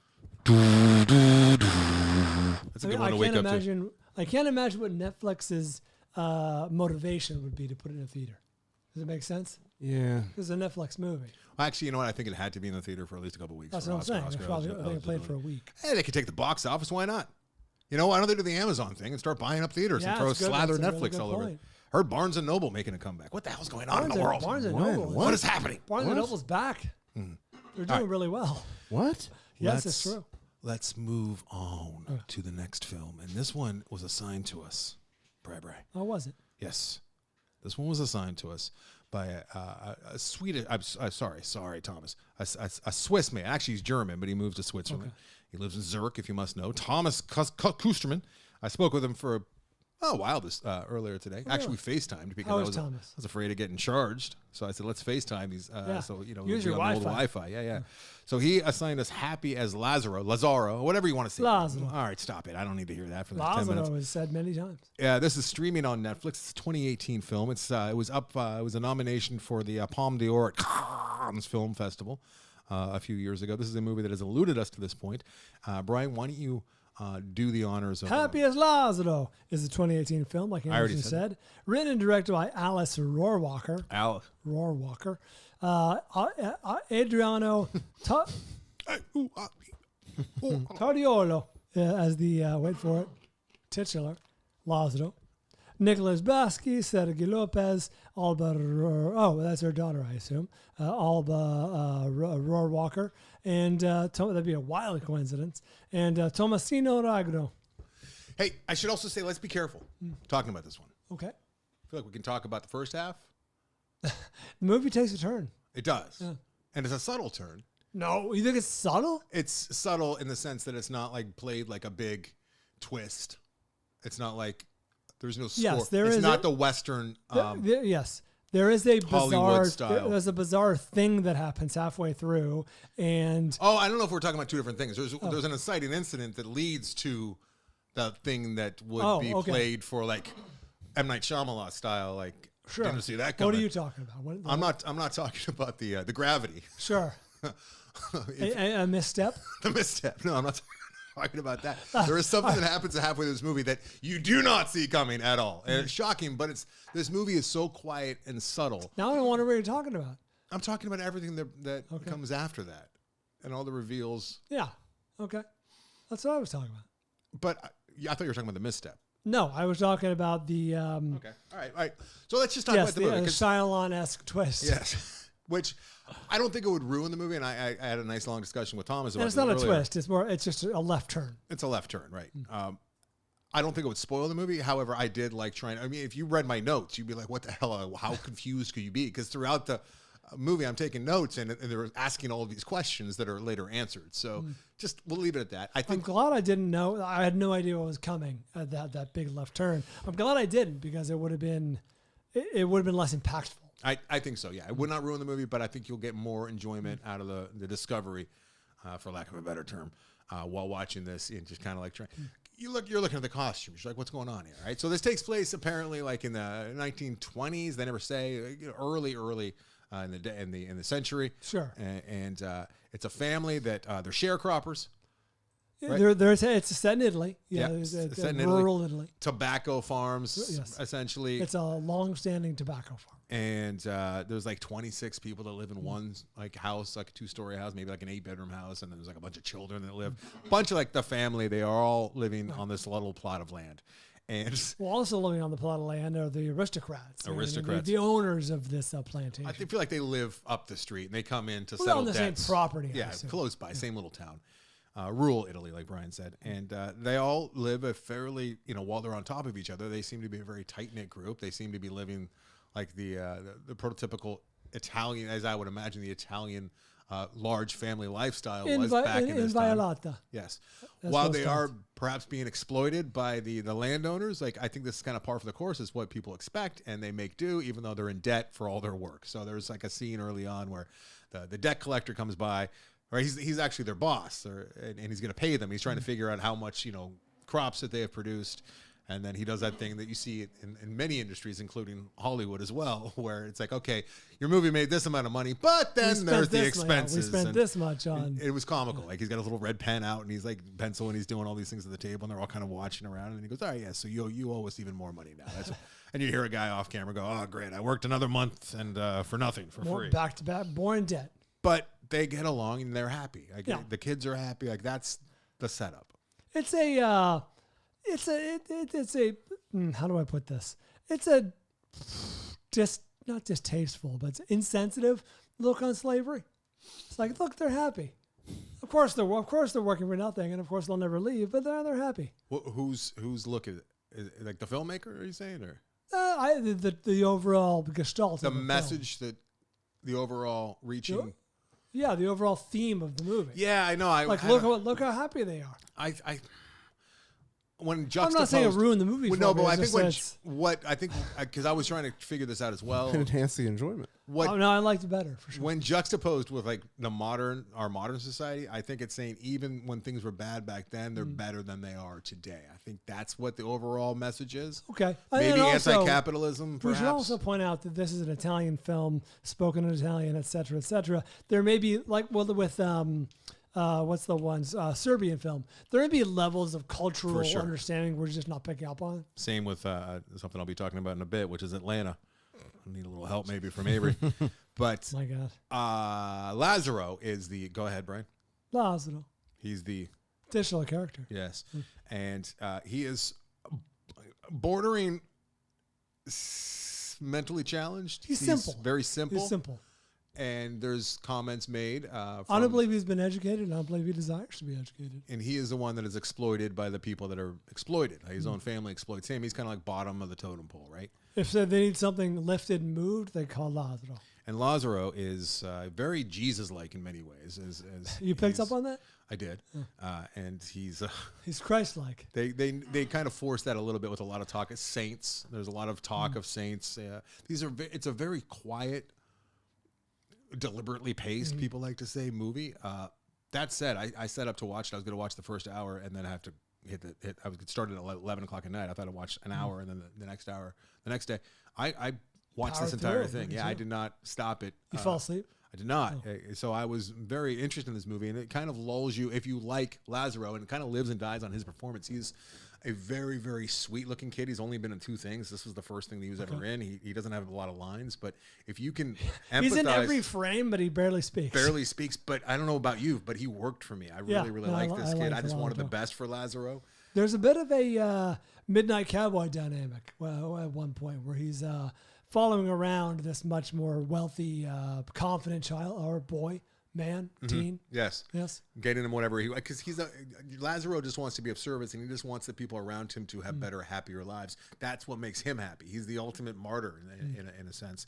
That's a good one to wake up to. I can't imagine what Netflix's motivation would be to put it in a theater. Does it make sense? Yeah. It's a Netflix movie. Well, actually, you know what? I think it had to be in the theater for at least a couple weeks. That's for what I'm saying. Oscar I think it played for a eligibility. week. Hey, they could take the box office. Why not? You know, why don't they do the Amazon thing and start buying up theaters Yeah, and throw it's good. slather That's a really Netflix good all over it? point. Heard Barnes and Noble making a comeback. What the hell's going on in the world? Barnes and When? Noble. What is happening? Barnes and Noble's back. They're doing really well. What? Yes, it's true. Let's move on to the next film. And this one was assigned to us. Bri. How was it? Yes. This one was assigned to us by a Swedish, sorry, Thomas, a Swiss man. Actually, he's German, but he moved to Switzerland. He lives in Zurich, if you must know. Thomas Kustermann. I spoke with him for a while earlier today. Actually, we FaceTimed because How I is was Thomas? afraid of getting charged. So I said, let's FaceTime these. So, you know, Use we'll your be on the old Wi-Fi. Yeah. So he assigned us Happy as Lazzaro, whatever you want to say. Lazzaro. All right, stop it. I don't need to hear that for the next 10 minutes. Lazzaro was said many times. Yeah, this is streaming on Netflix. It's a 2018 film. It was a nomination for the Palme d'Or at Cannes Film Festival a few years ago. This is a movie that has eluded us to this point. Brian, why don't you do the honors of Happy as Lazzaro is a 2018 film, like already Anderson said said. Written and directed by Alice Rohrwacher. Al. Adriano Tardiolo as the, wait for it, titular, Lazzaro. Nicholas Basky, Sergio Lopez, Alba, that's her daughter, I assume, Alba Rohrwacher, and that'd be a wild coincidence, and Tomasino Ragno. Hey, I should also say, let's be careful talking about this one. Okay. I feel like we can talk about the first half. The movie takes a turn. It does. Yeah. And it's a subtle turn. No, you think it's subtle? It's subtle in the sense that it's not like played like a big twist. It's not like There's no score. Yes, there it's is not the Western. Yes. There is a Hollywood bizarre, style. there's a bizarre thing that happens halfway through, and I don't know if we're talking about two different things. There's an inciting incident that leads to the thing that would be played for like M. Night Shyamalan style. Like, sure. didn't see that coming. What are you talking about? I'm not talking about the gravity. Sure. a misstep. The misstep. No, I'm not talking about that. There is something that happens halfway through this movie that you do not see coming at all, and it's shocking. But this movie is so quiet and subtle. Now I don't wonder what you're talking about. I'm talking about everything that comes after that, and all the reveals. Yeah. Okay. That's what I was talking about. But I thought you were talking about the misstep. No, I was talking about the. Okay. All right. So let's just talk about the movie. The Shyamalan-esque twist. Yes. Which I don't think it would ruin the movie, and I had a nice long discussion with Thomas about it. It's not a twist. It's just a left turn. It's a left turn, right? I don't think it would spoil the movie. However, I did like trying. I mean, if you read my notes, you'd be like, "What the hell? How confused could you be?" Because throughout the movie, I'm taking notes, and they're asking all of these questions that are later answered. So just we'll leave it at that. I'm glad I didn't know. I had no idea what was coming at that big left turn. I'm glad I didn't, because it would have been less impactful. I think so. Yeah, it would not ruin the movie, but I think you'll get more enjoyment out of the discovery, for lack of a better term, while watching this, and just kind of like trying. You're looking at the costumes. You're like, what's going on here, right? So this takes place apparently like in the 1920s. They never say, early in the century. Sure. And it's a family that they're sharecroppers. Yeah, Right? it's set in Italy. Yeah, it's it's set in rural Italy. Tobacco farms, Yes. essentially. It's a long-standing tobacco farm. And there's like 26 people that live in one like house, like a 2-story house, maybe like an 8-bedroom house, and then there's like a bunch of children that live. A bunch of like the family, they are all living on this little plot of land. And well, also living on the plot of land are the aristocrats. The owners of this plantation. I feel like they live up the street and they come in to We're settle on the debts. same property. Yeah, close by, same little town. Rural Italy, like Bryan said. And they all live a fairly, while they're on top of each other, they seem to be a very tight-knit group. They seem to be living like the prototypical Italian, as I would imagine the Italian large family lifestyle was back in this time. Violata. Yes. That's While what they it's are called. perhaps being exploited by the landowners, like I think this is kind of par for the course, is what people expect, and they make do even though they're in debt for all their work. So there's like a scene early on where the debt collector comes by, or he's actually their boss, and he's going to pay them. He's trying to figure out how much crops that they have produced. And then he does that thing that you see in many industries, including Hollywood as well, where it's like, okay, your movie made this amount of money, but then there's the expenses. We spent this much on. It was comical. Like he's got a little red pen out, and he's like pencil, and he's doing all these things at the table, and they're all kind of watching around. And he goes, "All right, yeah, so you owe us even more money now." And you hear a guy off camera go, "Oh, great, I worked another month and for nothing, for free." Back to back, more in debt. But they get along and they're happy. Like, the kids are happy. Like that's the setup. It's a. How do I put this? It's a not distasteful, but it's insensitive look on slavery. It's like, look, they're happy. Of course they're working for nothing, and of course they'll never leave. But they're happy. Who's looking? Is it like the filmmaker? Are you saying, or the overall gestalt? The message that the overall reaching. Yeah, the overall theme of the movie. Yeah, I know. Look how happy they are. When I'm not saying it ruined the movie. No, but I think because I was trying to figure this out as well. Enhance the enjoyment. I liked it better for sure. When juxtaposed with like our modern society, I think it's saying even when things were bad back then, they're better than they are today. I think that's what the overall message is. Okay, maybe anti-capitalism. Perhaps. We should also point out that this is an Italian film, spoken in Italian, etc., etc. There may be with what's the ones Serbian film. There may be levels of cultural understanding we're just not picking up on. Same with something I'll be talking about in a bit, which is Atlanta. I need a little help maybe from Avery, but my God, Lazzaro is the. Go ahead, Bryan. Lazzaro. He's the titular character. Yes, and he is bordering mentally challenged. He's simple. Very simple. He's simple. And there's comments made. I don't believe he's been educated. I don't believe he desires to be educated. And he is the one that is exploited by the people that are exploited. His own family exploits him. He's kind of like bottom of the totem pole, right? If they need something lifted and moved, they call Lazzaro. And Lazzaro is very Jesus-like in many ways. As You picked up on that? I did, and he's Christ-like. They kind of force that a little bit with a lot of talk of saints. There's a lot of talk of saints. It's a very quiet, deliberately paced, people like to say, movie. That said, I set up to watch it. I was going to watch the first hour and then I have to hit. I was started at 11 o'clock at night. I thought I'd watch an hour and then the next hour, the next day. I watched Power this entire through, thing. Yeah, I did not stop it. You fall asleep? I did not. So I was very interested in this movie, and it kind of lulls you if you like Lazzaro, and it kind of lives and dies on his performance. He's a very, very sweet-looking kid. He's only been in 2 things. This was the first thing that he was ever in. He doesn't have a lot of lines, but if you can empathize... He's in every frame, but he barely speaks. Barely speaks, but I don't know about you, but he worked for me. I really like this kid. I just wanted the best for Lazzaro. There's a bit of a Midnight Cowboy dynamic at one point where he's following around this much more wealthy, confident child or boy, man, teen. Yes. Yes. Getting him whatever because Lazzaro just wants to be of service, and he just wants the people around him to have better, happier lives. That's what makes him happy. He's the ultimate martyr in a sense.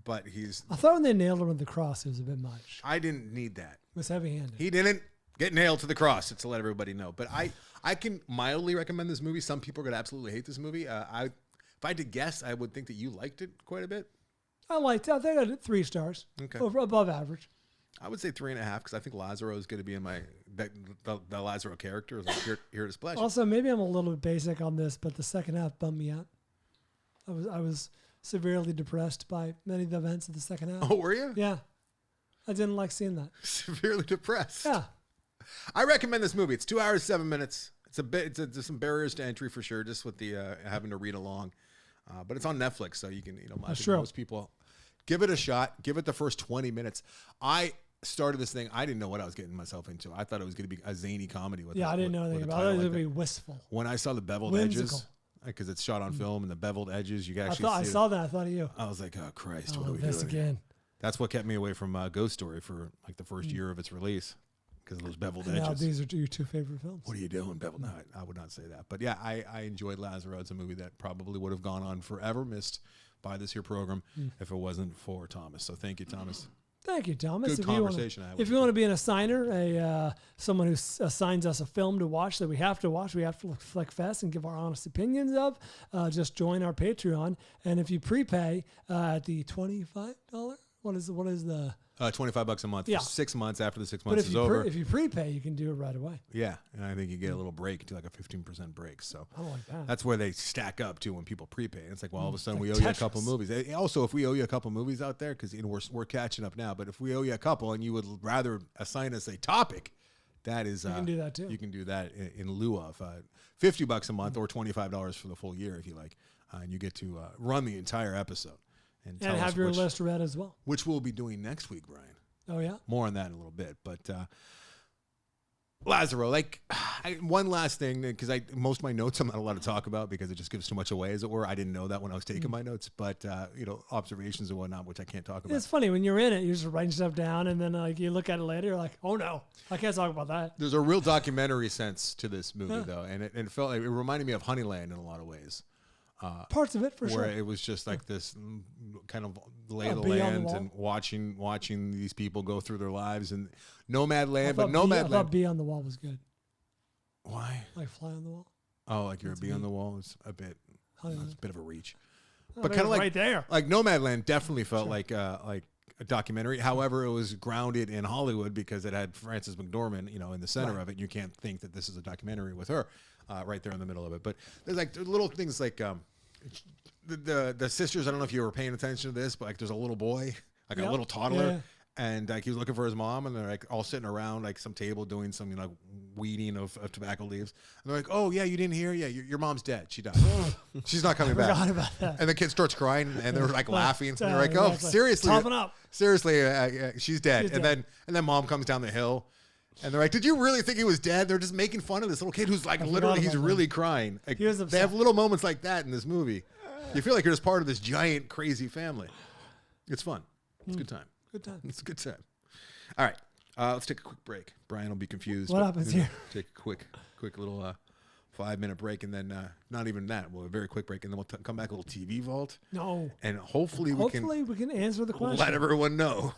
But I thought when they nailed him with the cross, it was a bit much. I didn't need that. It was heavy-handed. He didn't get nailed to the cross, to let everybody know. But I can mildly recommend this movie. Some people are going to absolutely hate this movie. If I had to guess, I would think that you liked it quite a bit. I liked it. I think I did 3 stars. Okay. Above average. I would say 3.5 because I think Lazzaro is going to be in the Lazzaro character is like here to splash. Also, maybe I'm a little bit basic on this, but the second half bummed me out. I was severely depressed by many of the events of the second half. Oh, were you? Yeah. I didn't like seeing that. Severely depressed. Yeah. I recommend this movie. It's 2 hours, 7 minutes. There's some barriers to entry for sure, just with the having to read along. But it's on Netflix, so you can, I think most people give it a shot. Give it the first 20 minutes. I started this thing. I didn't know what I was getting myself into. I thought it was going to be a zany comedy. I didn't know anything about it. It was going to be wistful. When I saw the beveled edges, because it's shot on film, and the beveled edges, you can actually see I saw that. I thought of you. I was like, oh, Christ, what are we doing? Again. That's what kept me away from Ghost Story for like the first year of its release. Because of those beveled edges. Now these are your 2 favorite films. What are you doing, beveled? No, I would not say that. But yeah, I enjoyed Lazzaro. It's a movie that probably would have gone on forever, missed by this here program if it wasn't for Thomas. So thank you, Thomas. Thank you, Thomas. Good conversation. If you want to be an assigner, someone who assigns us a film to watch that we have to watch, we have to flick fest and give our honest opinions of, just join our Patreon. And if you prepay at the $25, what is the $25 a month for 6 months after the 6 but months is over. If you prepay, you can do it right away. Yeah, and I think you get a little break, do like a 15% break. So I don't like that. That's where they stack up to when people prepay. It's like, well, all of a sudden we owe you a couple movies. Also, if we owe you a couple movies out there, because we're catching up now, but if we owe you a couple and you would rather assign us a topic, that is you can do that too. You can do that in lieu of $50 a month or $25 for the full year if you like, and you get to run the entire episode and tell have us your list read as well, which we'll be doing next week, Brian. Oh, yeah? More on that in a little bit. But Lazzaro, one last thing, because most of my notes I'm not allowed to talk about because it just gives too much away, as it were. I didn't know that when I was taking my notes, but, observations and whatnot, which I can't talk about. It's funny. When you're in it, you're just writing stuff down, and then you look at it later, you're like, oh, no, I can't talk about that. There's a real documentary sense to this movie, though, and it felt like it reminded me of Honeyland in a lot of ways. Parts of it, for sure. Where it was just like this kind of lay of the land and watching these people go through their lives and Nomadland. But Nomadland. I thought Bee on the Wall was good. Why? Like Fly on the Wall? Oh, like you're a bee on the wall? It's a bit of a reach. But kind of like right there. Like Nomadland definitely felt like a documentary. However, it was grounded in Hollywood because it had Frances McDormand, in the center of it. And you can't think that this is a documentary with her right there in the middle of it. But there's little things like the sisters. I don't know if you were paying attention to this, but there's a little boy, a little toddler, and he was looking for his mom, and they're all sitting around some table doing some weeding of tobacco leaves. And they're like, "Oh yeah, you didn't hear? Yeah, your mom's dead. She died. She's not coming back." Forgot about that. And the kid starts crying, and they're laughing. And they're like, "Oh, seriously, she's dead." And then mom comes down the hill. And they're like, "Did you really think he was dead?" They're just making fun of this little kid who's literally, he's really crying. They have little moments like that in this movie. You feel like you're just part of this giant, crazy family. It's fun. It's a good time. Good time. It's a good time. All right. Let's take a quick break. Brian will be confused. What happens here? Take a quick little 5-minute break, and then not even that. Well, a very quick break, and then we'll come back a little TV vault. No. And hopefully we can answer the question. let everyone know,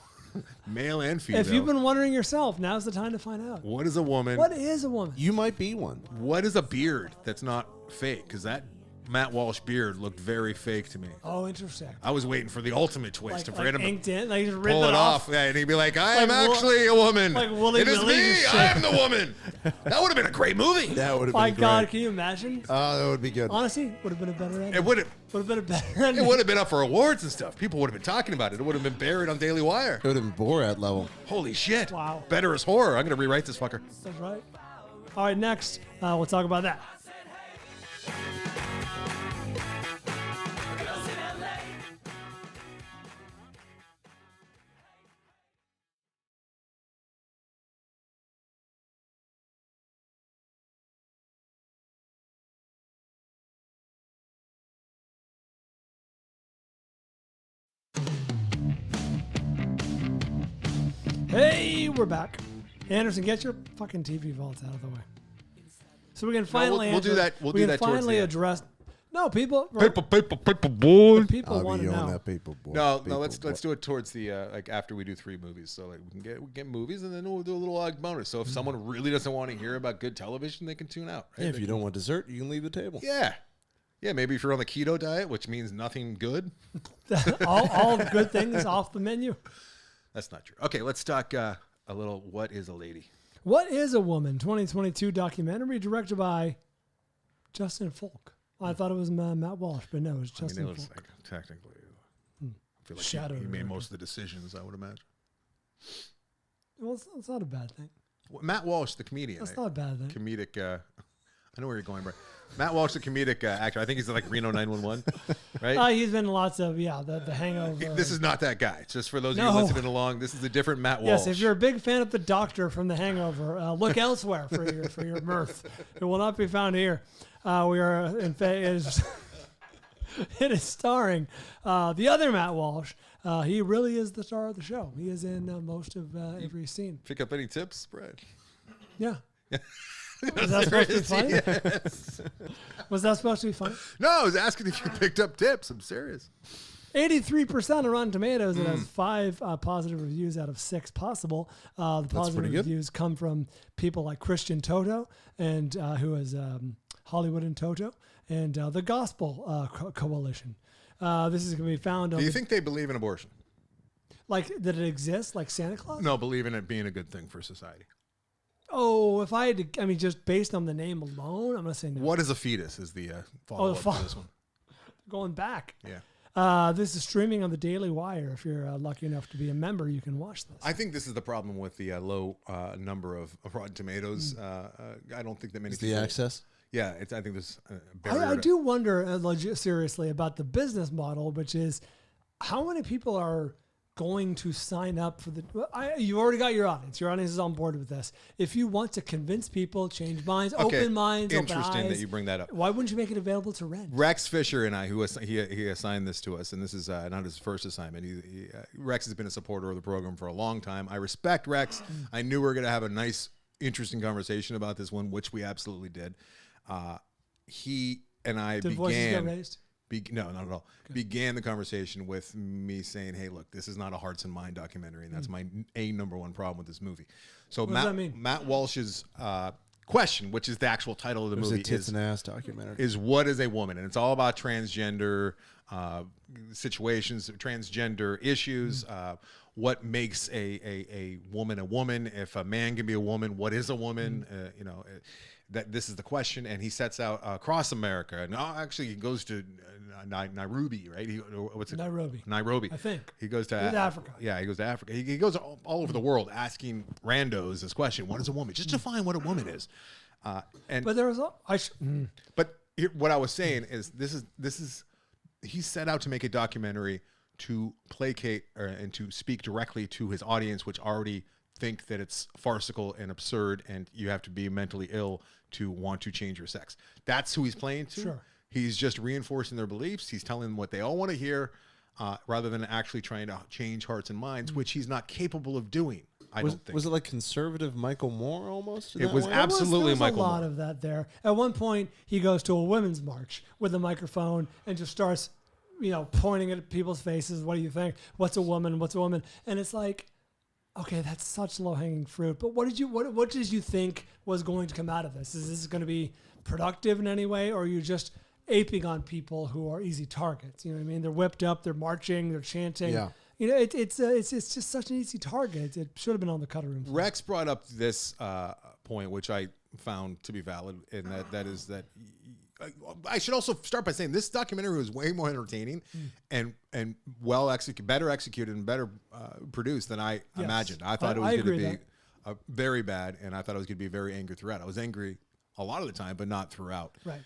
male and female. If you've been wondering yourself, now's the time to find out. What is a woman? What is a woman? You might be one. What is a beard that's not fake? Because that Matt Walsh beard looked very fake to me. Oh, interesting. I was waiting for the ultimate twist for him to inked in, like just pull it off. Yeah, and he'd be like, I am actually a woman. Like Wooly it is Willy me. shit. I am the woman. That would have been a great movie. That would have My been God, great. can you imagine? Oh, that would be good. Honestly, would have been a better ending. It would have. Would have been a better ending. It would have been up for awards and stuff. People would have been talking about it. It would have been buried on Daily Wire. It would have been Borat level. Holy shit. Wow. Better as horror. I'm going to rewrite this fucker. That's right. All right, next, we'll talk about that. Hey, we're back. Anderson, get your fucking TV vaults out of the way. So we can finally we'll do that. We'll do that towards finally the end. address. No, people. Paper, boy. People I'll want be to on know. that paper boy. No, Paper let's boy. do it towards the like after we do 3 movies. So like we can get movies, and then we'll do a little bonus. So if someone really doesn't want to hear about good television, they can tune out. Right? Hey, if you don't want dessert, you can leave the table. Yeah. Maybe if you're on the keto diet, which means nothing good. all the good things off the menu. That's not true. Okay, let's talk a little. What is a lady? What is a Woman? 2022 documentary directed by Justin Folk. I thought it was Matt Walsh, but no, it was Justin it was Folk. like technically. I feel like Shadow he made director. most of the decisions. I would imagine. Well, it's not a bad thing. Matt Walsh, the comedian. That's not a bad thing. Comedic. I know where you're going, bro. Matt Walsh, the comedic actor. I think he's like Reno 911, right? He's been in lots of, the Hangover. This is not that guy. Just for those of No. you listening along, this is a different Matt Walsh. Yes, if you're a big fan of the Doctor from The Hangover, look elsewhere for your mirth. It will not be found here. We are, in fact, it is starring the other Matt Walsh. He really is the star of the show. He is in most of every scene. Pick up any tips, Brad? Yeah. Was that supposed to be funny? Yes. Was that supposed to be funny? No, I was asking if you picked up tips. I'm serious. 83% on Rotten Tomatoes. It has 5 positive reviews out of 6 possible. The positive pretty good. reviews come from people like Christian Toto, and who is Hollywood and Toto, and the Gospel Coalition. This is going to be found on. Do you think they believe in abortion? Like that it exists, like Santa Claus? No, believe in it being a good thing for society. Oh, if I had to, just based on the name alone, I'm going to say no. What is a fetus? Is the follow-up to this one? Going back. Yeah. This is streaming on the Daily Wire. If you're lucky enough to be a member, you can watch this. I think this is the problem with the low number of Rotten Tomatoes. I don't think that many Is people. the access? Yeah, I think there's a I barrier. do wonder, seriously, about the business model, which is how many people are going to sign up for the. You've already got your audience. Your audience is on board with this. If you want to convince people, change minds, open minds, open Interesting that eyes, you bring that up. why wouldn't you make it available to rent? Rex Fisher and I, he assigned this to us, and this is not his first assignment. Rex has been a supporter of the program for a long time. I respect Rex. I knew we were going to have a nice, interesting conversation about this one, which we absolutely did. He and I Did voices get began. raised? No, not at all. Okay. Began the conversation with me saying, "Hey, look, this is not a hearts and mind documentary, and that's my number one problem with this movie." So What does that mean? Matt Walsh's question, which is the actual title of the It was movie, a tits and ass documentary. is what is a woman, and it's all about transgender situations, transgender issues. What makes a woman? If a man can be a woman, what is a woman? That this is the question, and he sets out across America. And actually, he goes to Nairobi, right? What's it? Nairobi. I think. He goes to Africa. Yeah, he goes to Africa. He goes all over the world asking randos this question: what is a woman? Just define what a woman is. But there was But what I was saying is this is he set out to make a documentary to placate and to speak directly to his audience, which already think that it's farcical and absurd, and you have to be mentally ill to want to change your sex. That's who he's playing to. Sure. He's just reinforcing their beliefs. He's telling them what they all want to hear, rather than actually trying to change hearts and minds, which he's not capable of doing. I don't think. Was it like conservative Michael Moore almost? in It that was way? absolutely There was Michael a lot Moore. of that there. At one point, he goes to a women's march with a microphone and just starts, pointing at people's faces. What do you think? What's a woman? What's a woman? And it's like, okay, that's such low hanging fruit. But what did you think was going to come out of this? Is this going to be productive in any way, or are you just aping on people who are easy targets? You know what I mean? They're whipped up, they're marching, they're chanting. Yeah. It's just such an easy target. It should have been on the cutting room floor. Rex brought up this point, which I found to be valid, and that is that I should also start by saying this documentary was way more entertaining and well executed, better executed, and better produced than I imagined. I thought it was going to be very bad, and I thought it was going to be very angry throughout. I was angry a lot of the time, but not throughout. Right.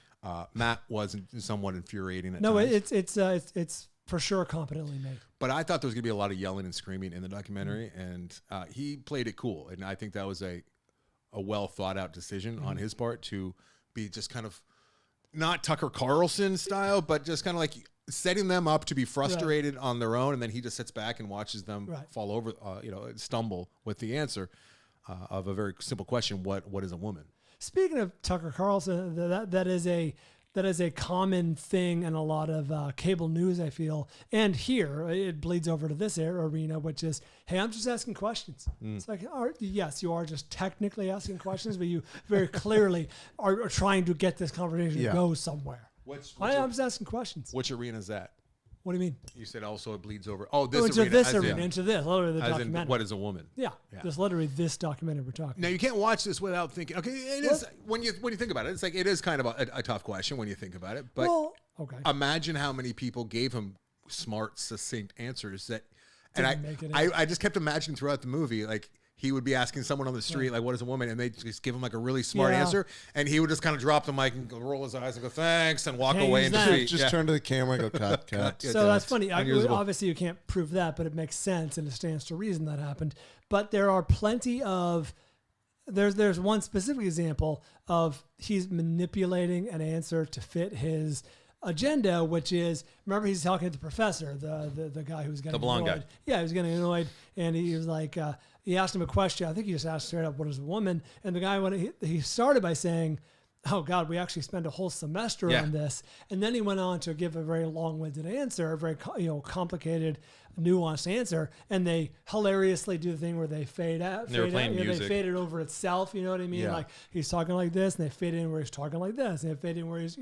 Matt wasn't somewhat infuriating at No, times. it's for sure competently made. But I thought there was going to be a lot of yelling and screaming in the documentary, and he played it cool. And I think that was a well thought out decision on his part to be just kind of not Tucker Carlson style, but just kind of like setting them up to be frustrated on their own, and then he just sits back and watches them fall over, stumble with the answer of a very simple question: what is a woman? Speaking of Tucker Carlson, that is a common thing in a lot of cable news, I feel. And here, it bleeds over to this arena, which is, hey, I'm just asking questions. It's like, yes, you are just technically asking questions, but you very clearly are trying to get this conversation to go somewhere. I'm just asking questions. Which arena is that? What do you mean? You said also it bleeds over. Oh, this into arena. this arena, into this, literally the as documentary. in what is a woman? Yeah, just literally this documentary we're talking. Now you can't watch this without thinking. Okay, it is when you think about it. It's like it is kind of a tough question when you think about it. But imagine how many people gave him smart, succinct answers that, and I just kept imagining throughout the movie, like he would be asking someone on the street, like, what is a woman? And they just give him like a really smart answer. And he would just kind of drop the mic and roll his eyes and go, thanks, and walk away and defeat. Just turn to the camera and go, cut. So that's funny. Obviously, you can't prove that, but it makes sense and it stands to reason that happened. But there are plenty of, there's one specific example of he's manipulating an answer to fit his agenda, which is, remember he's talking to the professor, the guy who's getting the blonde annoyed. guy. Yeah, he was getting annoyed, and he was like, he asked him a question. I think he just asked straight up, what is a woman? And the guy, he started by saying, oh God, we actually spent a whole semester on this. And then he went on to give a very long-winded answer, a very complicated, nuanced answer. And they hilariously do the thing where they fade out. They were playing music. They fade it over itself. You know what I mean? Yeah. Like he's talking like this, and they fade in where he's talking like this, and they fade in where he's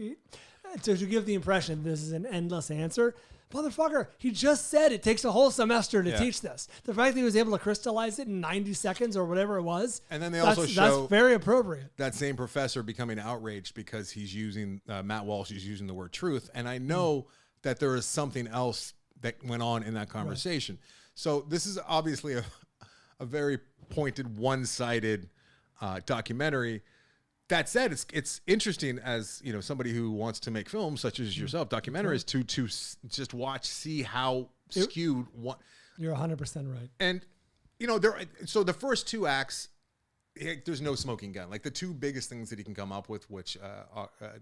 to give the impression this is an endless answer. Motherfucker, he just said it takes a whole semester to teach this. The fact that he was able to crystallize it in 90 seconds or whatever it was. And then they also show that's very appropriate. That same professor becoming outraged because he's using, Matt Walsh is using the word truth. And I know that there is something else that went on in that conversation. Right. So this is obviously a very pointed, one-sided documentary. That said, it's interesting as somebody who wants to make films such as yourself, documentaries, to just see how skewed one. You're 100% right. And so the first two acts, there's no smoking gun. Like the two biggest things that he can come up with, which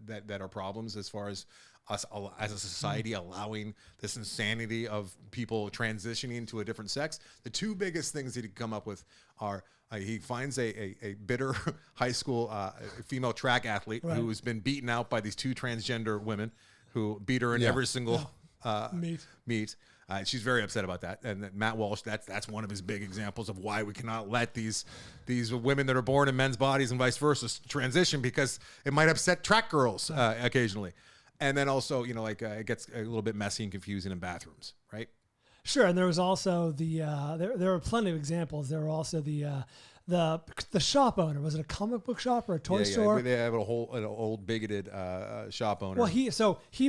that are problems as far as us as a society allowing this insanity of people transitioning to a different sex. The two biggest things that he can come up with are. He finds a bitter high school female track athlete who has been beaten out by these two transgender women who beat her in every single meet. She's very upset about that. And Matt Walsh, that's one of his big examples of why we cannot let these women that are born in men's bodies and vice versa transition, because it might upset track girls occasionally. And then also, it gets a little bit messy and confusing in bathrooms, right? Sure, and there was also there were plenty of examples. There were also the shop owner. Was it a comic book shop or a toy store? Yeah, they have an old bigoted shop owner. Well, he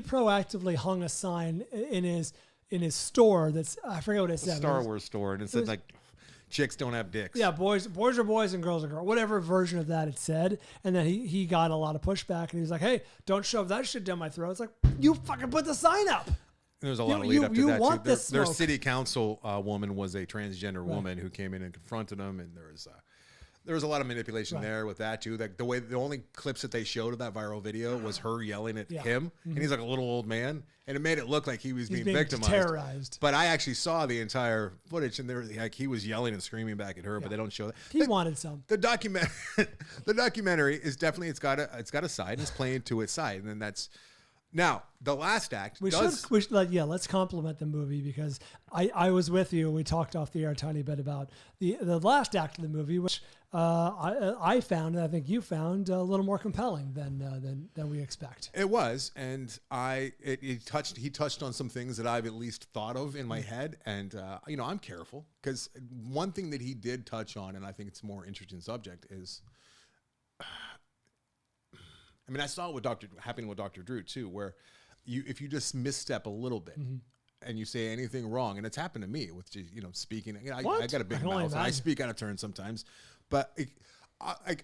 proactively hung a sign in his store that's, I forget what it said. Star Wars store, and it said like, chicks don't have dicks. Yeah, boys are boys and girls are girls. Whatever version of that it said. And then he got a lot of pushback, and he was like, hey, don't shove that shit down my throat. It's like, you fucking put the sign up. There's a lot of lead up to that want too. Their smoke. city council woman was a transgender woman who came in and confronted him, and there was There was a lot of manipulation Right. there with that too. Like the only clips that they showed of that viral video was her yelling at Yeah. him, and he's like a little old man, and it made it look like he was He's being victimized, terrorized. But I actually saw the entire footage, and there, like, he was yelling and screaming back at her, but they don't show that. He wanted some. The documentary is definitely it's got a side, and it's playing to its side, and then that's now the last act. We should let's compliment the movie because I was with you. We talked off the air a tiny bit about the last act of the movie, which I found, and I think you found, a little more compelling than we expect. It was, and he touched on some things that I've at least thought of in my head, and I'm careful because one thing that he did touch on, and I think it's a more interesting subject, is. I mean, I saw it happening with Dr. Drew too, where if you just misstep a little bit and you say anything wrong, and it's happened to me with speaking. I got a big can only mouth, and I imagine. speak out of turn sometimes, but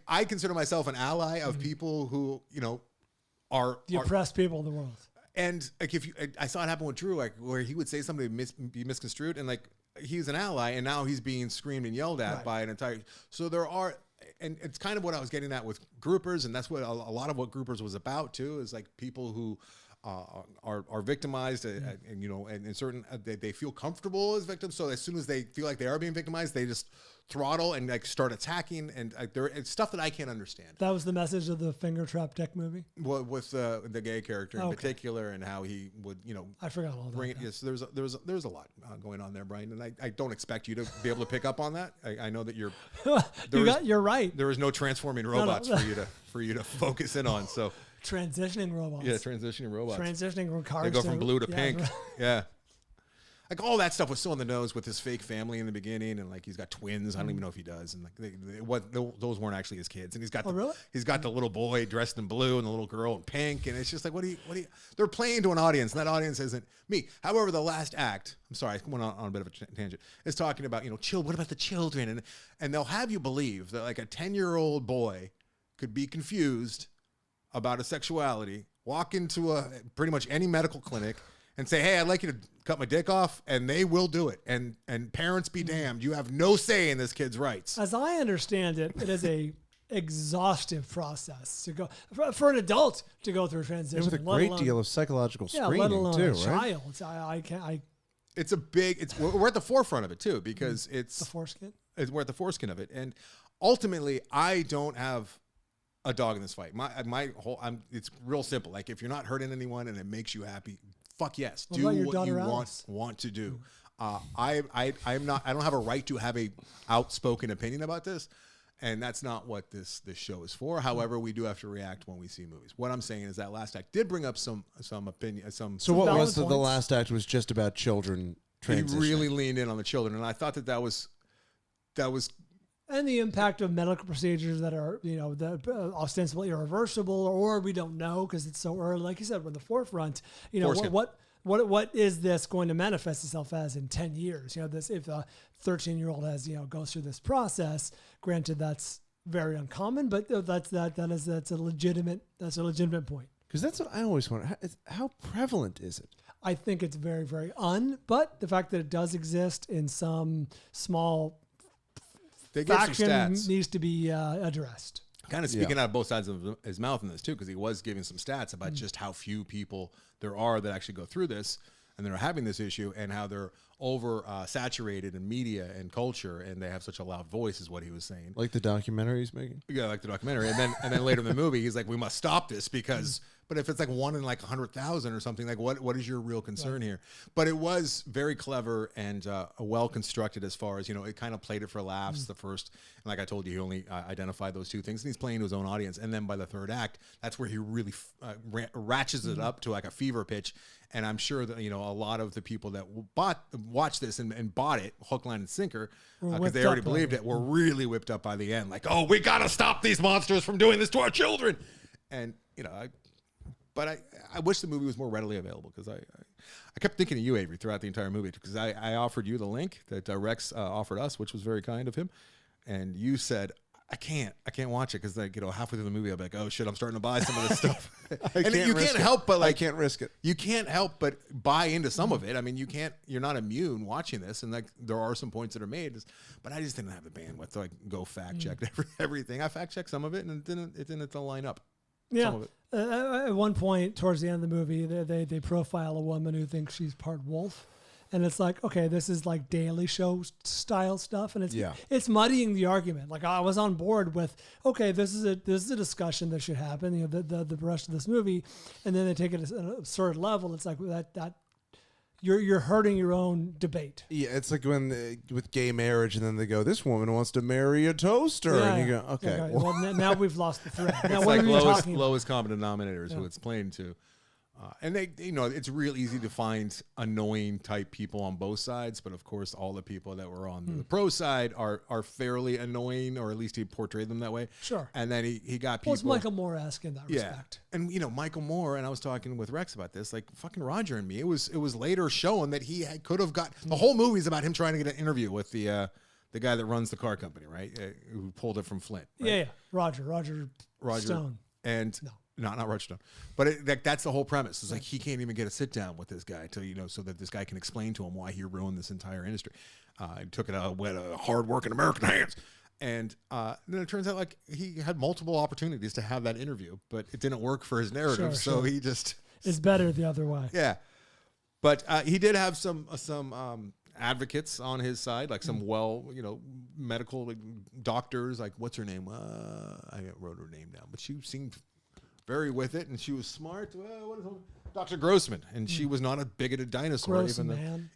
I consider myself an ally of people who are The oppressed people of the world. and like I saw it happen with Drew, like where he would say something be misconstrued, and like he's an ally, and now he's being screamed and yelled at Right. by an entire. So there are. And it's kind of what I was getting at with groupers, and that's what a lot of what groupers was about too. Is like people who are victimized, and certain they feel comfortable as victims. So as soon as they feel like they are being victimized, they just throttle and like start attacking, and it's stuff that I can't understand. That was the message of the Finger Trap Dick movie. Well, with the gay character in Okay. particular, and how he would I forgot all bring that. it. Yes, there's a lot going on there, Brian, and I don't expect you to be able to pick up on that. I know that you're You're right. there is no transforming robots for you to focus in on. So Transitioning robots. yeah, transitioning robots. Transitioning from cars. They go from blue to yeah, pink. right. Yeah. Like all that stuff was so on the nose with his fake family in the beginning, and like he's got twins. I don't even know if he does, and like those weren't actually his kids. And he's got really? he's got the little boy dressed in blue and the little girl in pink, and it's just like what do you? They're playing to an audience, and that audience isn't me. However, the last act, I'm sorry, I went on a bit of a tangent, is talking about what about the children, and they'll have you believe that like a 10-year-old boy could be confused about his sexuality, walk into pretty much any medical clinic and say, hey, I'd like you to cut my dick off, and they will do it. And parents be damned. You have no say in this kid's rights. As I understand it, it is a exhaustive process to go for an adult to go through a transition. With a let great alone- deal of psychological yeah, screening let alone too, a right? child. I can't. We're at the forefront of it too, because The foreskin. we're at the foreskin of it. And ultimately, I don't have a dog in this fight. It's real simple. Like if you're not hurting anyone and it makes you happy, fuck yes, What do about your what daughter you Alice? want to do. I don't have a right to have a outspoken opinion about this, and that's not what this show is for. However, we do have to react when we see movies. What I'm saying is that last act did bring up some opinion, So what valid was the points. last act was just about children he transitioning. really leaned in on the children, and I thought that was And the impact of medical procedures that are, that ostensibly irreversible, or we don't know because it's so early. Like you said, we're in the forefront. Foreskin. What is this going to manifest itself as in 10 years? If a 13-year-old goes through this process. Granted, that's very uncommon, but that's a legitimate point. Because that's what I always wonder. How prevalent is it? I think it's very, very but the fact that it does exist in some small they give some faction stats. needs to be addressed. Kind of speaking out of both sides of his mouth in this too, because he was giving some stats about just how few people there are that actually go through this and they're having this issue, and how they're over saturated in media and culture, and they have such a loud voice, is what he was saying. Like the documentary he's making? Yeah, like the documentary, and then later in the movie, he's like, "We must stop this because." But if it's like 1 in like 100,000 or something, like what is your real concern here? But it was very clever and well constructed as far as it kind of played it for laughs. The first, and like I told you, he only identified those two things, and he's playing to his own audience. And then by the third act, that's where he really ratchets it up to like a fever pitch. And I'm sure that a lot of the people that watched this and bought it hook, line, and sinker because they already believed it were really whipped up by the end. Like, oh, we got to stop these monsters from doing this to our children. And But I wish the movie was more readily available, because I kept thinking of you, Avery, throughout the entire movie, because I offered you the link that Rex offered us, which was very kind of him. And you said, I can't watch it because halfway through the movie I'll be like, oh shit, I'm starting to buy some of this stuff. I And you can't risk it. help but I can't risk it. You can't help but buy into some of it. I mean, you're not immune watching this, and like there are some points that are made, but I just didn't have the bandwidth to like go fact check everything. I fact checked some of it, and it didn't line up. Yeah. Some of it. At one point, towards the end of the movie, they profile a woman who thinks she's part wolf. And it's like, okay, this is like Daily Show style stuff, and it's muddying the argument. Like I was on board with, okay, this is a discussion that should happen. You know, the rest of this movie, and then they take it to an absurd level. It's like that you're hurting your own debate. Yeah, it's like when with gay marriage, and then they go, "This woman wants to marry a toaster," and you go, "Okay." Yeah, well, now we've lost the thread. Now, It's what like are we talking about? lowest common denominator is who it's playing to. And they, it's real easy to find annoying type people on both sides, but of course, all the people that were on the pro side are fairly annoying, or at least he portrayed them that way. Sure. And then he got people. Well, it's Michael Moore-esque in that respect. And Michael Moore, and I was talking with Rex about this, like fucking Roger and me. It was later shown that he could have got the whole movie's about him trying to get an interview with the guy that runs the car company, right? Who pulled it from Flint. Right? Yeah. Roger Stone. And not Roger Stone, but that's the whole premise. It's like he can't even get a sit down with this guy so that this guy can explain to him why he ruined this entire industry. He took it out of hard-working American hands. And then it turns out like he had multiple opportunities to have that interview, but it didn't work for his narrative. So he just it's better the other way. Yeah, but he did have some advocates on his side, like some medical doctors. Like what's her name? I wrote her name down, but she seemed very with it, and she was smart. What is her? Dr. Grossman, and she was not a bigoted dinosaur,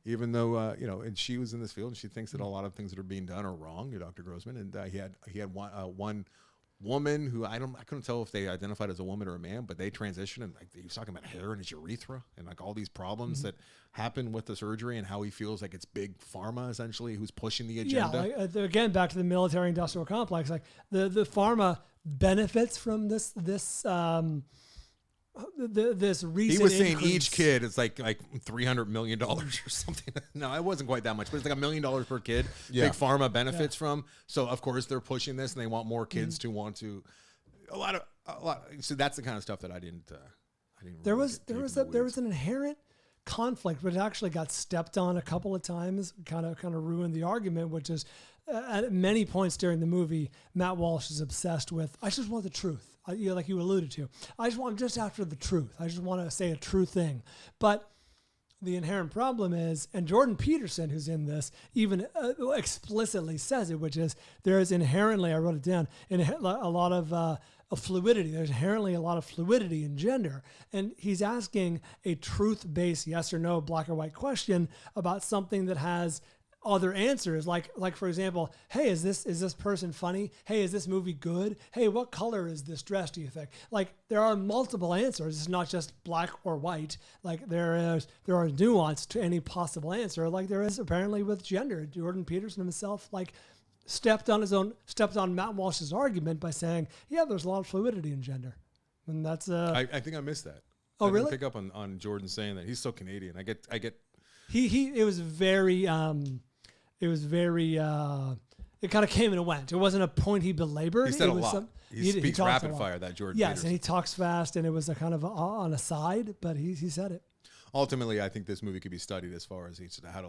even though and she was in this field, and she thinks that a lot of things that are being done are wrong. Dr. Grossman, and he had one woman who I couldn't tell if they identified as a woman or a man, but they transitioned, and like he was talking about hair in his urethra and like all these problems that happen with the surgery, and how he feels like it's big pharma essentially who's pushing the agenda. Yeah, like, again, back to the military industrial complex, like the pharma benefits from this recent he was saying increase. each kid is like $300 million or something. No, it wasn't quite that much, but it's like $1 million per kid. Yeah. Big pharma benefits from. So of course they're pushing this, and they want more kids to want to. A lot. So that's the kind of stuff that I didn't. There was an inherent conflict, but it actually got stepped on a couple of times. Kind of ruined the argument, which is at many points during the movie, Matt Walsh is obsessed with. I just want the truth. Like you alluded to, I'm just after the truth. I just want to say a true thing. But the inherent problem is, and Jordan Peterson, who's in this, even explicitly says it, which is there is inherently, I wrote it down, a lot of fluidity. There's inherently a lot of fluidity in gender. And he's asking a truth-based yes or no, black or white question about something that has other answers, like for example, hey, is this person funny? Hey, is this movie good? Hey, what color is this dress, do you think? Like there are multiple answers. It's not just black or white. Like there are nuance to any possible answer, like there is apparently with gender. Jordan Peterson himself stepped on Matt Walsh's argument by saying, yeah, there's a lot of fluidity in gender. And that's I think I missed that. Oh, I didn't really? pick up on Jordan saying that. He's so Canadian. I get it was very it kind of came and went. It wasn't a point he belabored. He said it a was lot. He speaks rapid fire, that Jordan Yes, Peterson. and he talks fast, and it was a kind of on a side, but he said it. Ultimately, I think this movie could be studied as far as how to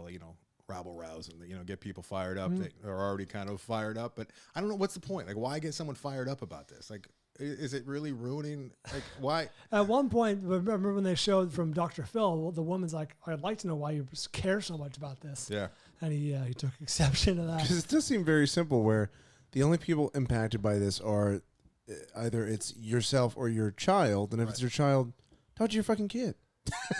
rabble rouse and get people fired up. They are already kind of fired up, but I don't know what's the point. Like, why get someone fired up about this? Like, is it really ruining? Like, why? At one point, remember when they showed from Dr. Phil, the woman's like, "I'd like to know why you care so much about this." Yeah, and he took exception to that. Because it does seem very simple, where the only people impacted by this are either it's yourself or your child, and if it's your child, talk to your fucking kid.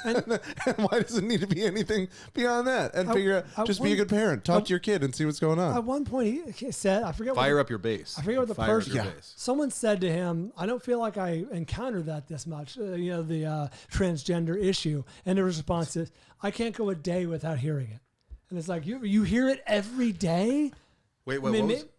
And why does it need to be anything beyond that? And figure out, just be a good parent. Talk to your kid and see what's going on. At one point, he said, I forget. Fire up your base. I forget what the person. Yeah. Someone said to him, "I don't feel like I encountered that this much." The transgender issue, and the response is, "I can't go a day without hearing it." And it's like you hear it every day. Wait,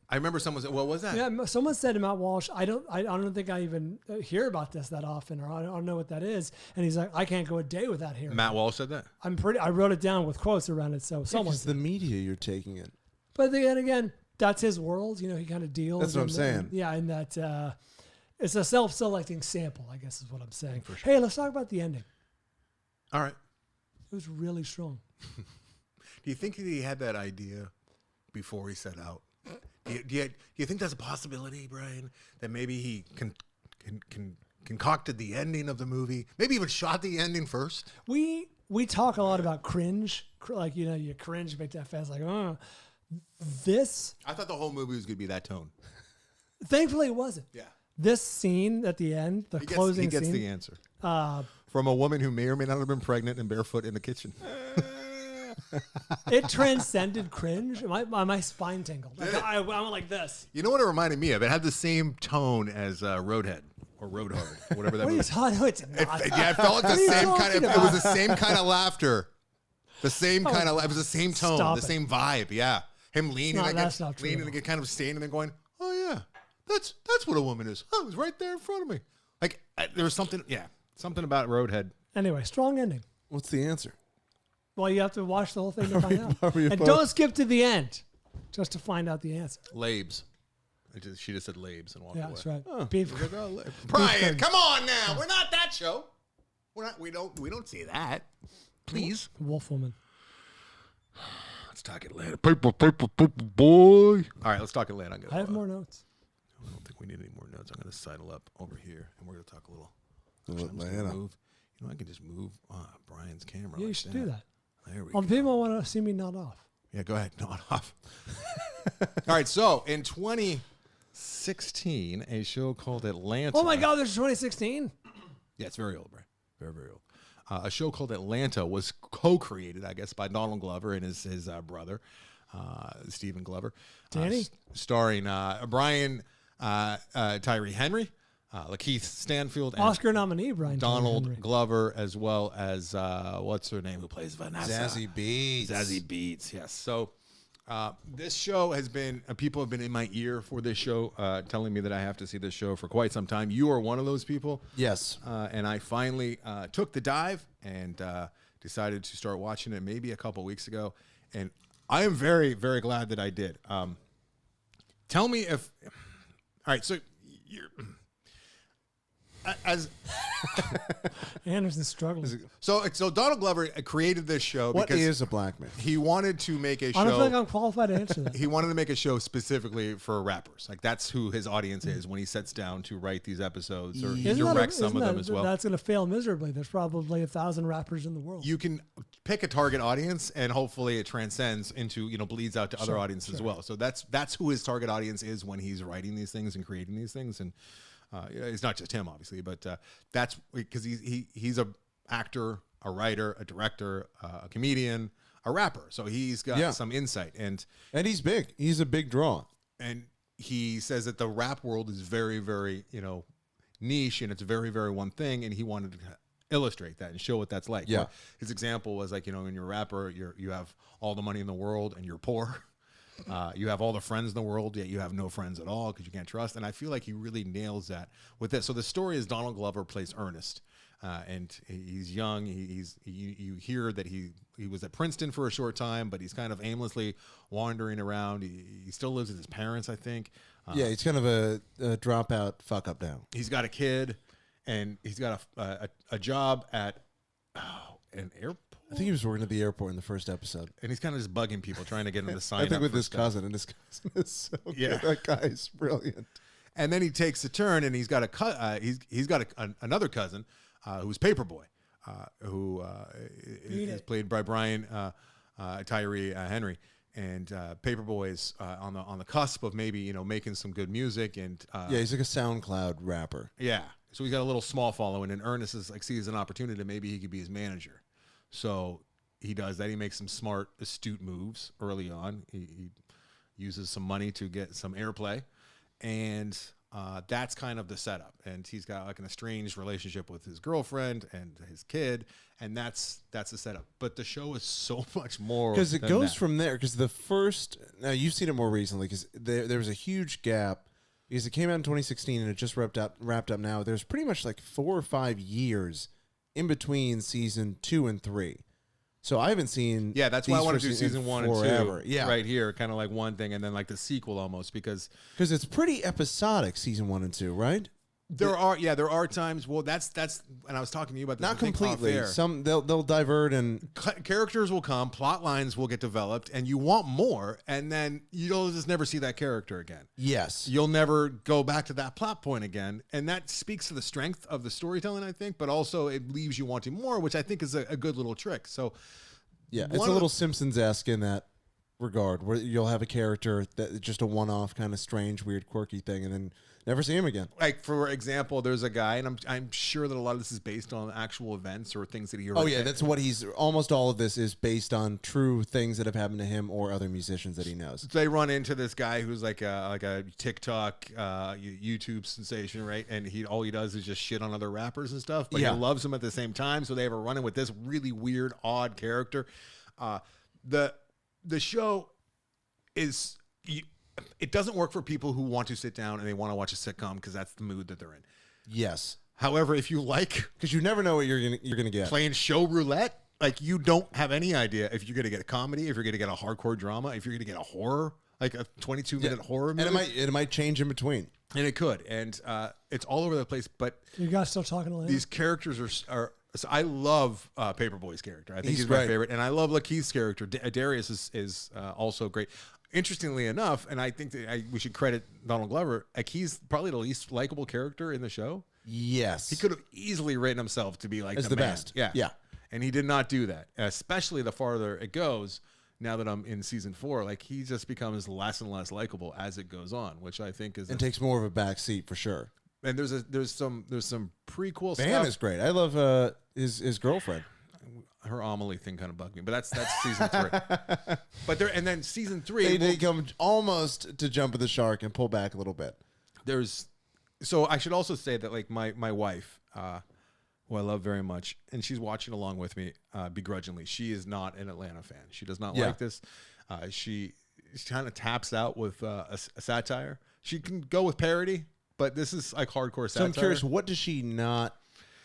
I remember someone said, "What was that?" Yeah, someone said to Matt Walsh, I don't think I even hear about this that often, or I don't know what that is." And he's like, "I can't go a day without hearing." Matt Walsh said that. I wrote it down with quotes around it, so someone. It's the media you're taking in. But then again, that's his world. You know, he kind of deals. That's what I'm saying. Yeah, and that it's a self-selecting sample, I guess is what I'm saying. Hey, let's talk about the ending. All right. It was really strong. Do you think that he had that idea before he set out? Do you think that's a possibility, Brian? That maybe he concocted the ending of the movie? Maybe even shot the ending first? We talk a lot about cringe. Like, you know, you cringe, make that face like, oh. This. I thought the whole movie was going to be that tone. Thankfully, it wasn't. Yeah. This scene at the end, closing scene. He gets the answer. From a woman who may or may not have been pregnant and barefoot in the kitchen. It transcended cringe. My spine tingled. Like, I went like this. You know what it reminded me of? It had the same tone as Roadhead or Roadhard, whatever that movie. No, it's not. It felt like the same kind of. It was the same kind of laughter, the same kind of. It was the same tone, same vibe. Yeah, him leaning, that's not true. leaning, kind of standing and going, "Oh yeah, that's what a woman is." Oh, it was right there in front of me. Like there was something. Yeah, something about Roadhead. Anyway, strong ending. What's the answer? Well, you have to watch the whole thing to find out. And don't skip to the end just to find out the answer. Labes. She just said labes and walked away. That's right. Oh. Beef. Brian, come on now. We're not that show. We don't see that. Please. Wolf woman. Let's talk Atlanta. Paper, boy. All right, let's talk Atlanta. I have more notes. I don't think we need any more notes. I'm going to sidle up over here, and we're going to talk a little. Atlanta. Move. You know, I can just move Brian's camera. Yeah, you should do that. There we Well, go. people want to see me nod off. Yeah, go ahead. Nod off. All right, so in 2016, a show called Atlanta. Oh, my God, there's 2016? Yeah, it's very old, Brian. Very, very old. A show called Atlanta was co-created, I guess, by Donald Glover and his brother, Stephen Glover. Danny? Starring Brian Tyree Henry, Lakeith Stanfield, and Oscar nominee, Brian Donald Henry. Glover, as well as, what's her name, who plays Vanessa? Zazie Beetz. Zazie Beetz, yes. So this show has been, people have been in my ear for this show, telling me that I have to see this show for quite some time. You are one of those people. Yes. And I finally took the dive and decided to start watching it maybe a couple weeks ago. And I am very, very glad that I did. Tell me if... All right, so you're... As Anderson's struggling. so Donald Glover created this show What because is a black man? he wanted to make a show. I don't think I'm qualified to answer that. He wanted to make a show specifically for rappers. Like that's who his audience is when he sets down to write these episodes, or he directs some of them as well. That's going to fail miserably. There's probably 1,000 rappers in the world. You can pick a target audience, and hopefully it transcends into bleeds out to other audiences as well. So that's who his target audience is when he's writing these things and creating these things. And it's not just him, obviously, but that's because he's a actor, a writer, a director, a comedian, a rapper. So he's got some insight, and he's big. He's a big draw. And he says that the rap world is very, very niche, and it's very, very one thing. And he wanted to illustrate that and show what that's like. Yeah. His example was like, when you're a rapper, you have all the money in the world and you're poor. You have all the friends in the world, yet you have no friends at all because you can't trust. And I feel like he really nails that with this. So the story is Donald Glover plays Ernest, and he's young. You hear that he was at Princeton for a short time, but he's kind of aimlessly wandering around. He still lives with his parents, I think. Yeah, he's kind of a dropout fuck up now. He's got a kid, and he's got a job at an airport. I think he was working at the airport in the first episode. And he's kind of just bugging people, trying to get him to sign up. I think with for his stuff. cousin, and his cousin is so Yeah. good. That guy's brilliant. And then he takes a turn, and he's got another cousin who's Paperboy, who is played by Brian Tyree Henry. And Paperboy is on the cusp of maybe making some good music, and He's like a SoundCloud rapper. Yeah, so he's got a little small following, and Ernest sees an opportunity that maybe he could be his manager. So he does that. He makes some smart, astute moves early on. He uses some money to get some airplay, and that's kind of the setup. And he's got like an estranged relationship with his girlfriend and his kid, and that's the setup. But the show is so much more because it than goes that. from there. Because the first, now you've seen it more recently, because there was a huge gap because it came out in 2016 and it just wrapped up now. There's pretty much like 4 or 5 years in between season 2 and 3. So I haven't seen. Yeah, that's why I these want for to do season 1 and 2 forever. Yeah, right here, kind of like one thing, and then like the sequel almost, because it's pretty episodic. Season 1 and 2, right? there are times. Well, that's and I was talking to you about this. Not I think, completely. off-air. Some they'll divert and Characters will come, plot lines will get developed, and you want more, and then you'll just never see that character again. yes, You'll never go back to that plot point again, and that speaks to the strength of the storytelling, I think, but also it leaves you wanting more, which I think is a good little trick. So yeah, it's a little Simpsons-esque in that regard, where you'll have a character that just a one-off kind of strange, weird, quirky thing, and then never see him again. like, for example, there's a guy, and I'm sure that a lot of this is based on actual events or things that he. Oh yeah, that's what almost all of this is based on true things that have happened to him or other musicians that he knows. They run into this guy who's like a TikTok, YouTube sensation, right? And all he does is just shit on other rappers and stuff, but Yeah. he loves them at the same time. So they have a run in with this really weird, odd character. The show is. It doesn't work for people who want to sit down and they want to watch a sitcom because that's the mood that they're in. Yes, However, if you like because you never know what you're gonna get. playing show roulette, like you don't have any idea if you're going to get a comedy, if you're going to get a hardcore drama, if you're going to get a horror, like a 22-minute horror movie. And it might change in between. And it could. And it's all over the place. But You guys still talking to Lana? these characters are so I love Paperboy's character. I think He's he's my great. favorite. And I love Lakeith's character. Darius is also great. Interestingly enough, and I think that we should credit Donald Glover, like he's probably the least likable character in the show. Yes, He could have easily written himself to be like As the the man. best. Yeah. Yeah. And he did not do that, especially the farther it goes. Now that I'm in season 4, like he just becomes less and less likable as it goes on, which I think is and takes more of a back seat for sure. and there's some prequel Van stuff. is great. I love his girlfriend. Her Amelie thing kind of bugged me, but that's season 3. But and then season 3 They come almost to jump at the shark and pull back a little bit. So I should also say that like my wife, who I love very much, and she's watching along with me begrudgingly. She is not an Atlanta fan. She does not like this. She kind of taps out with a satire. She can go with parody, but this is like hardcore satire. So I'm curious, what does she not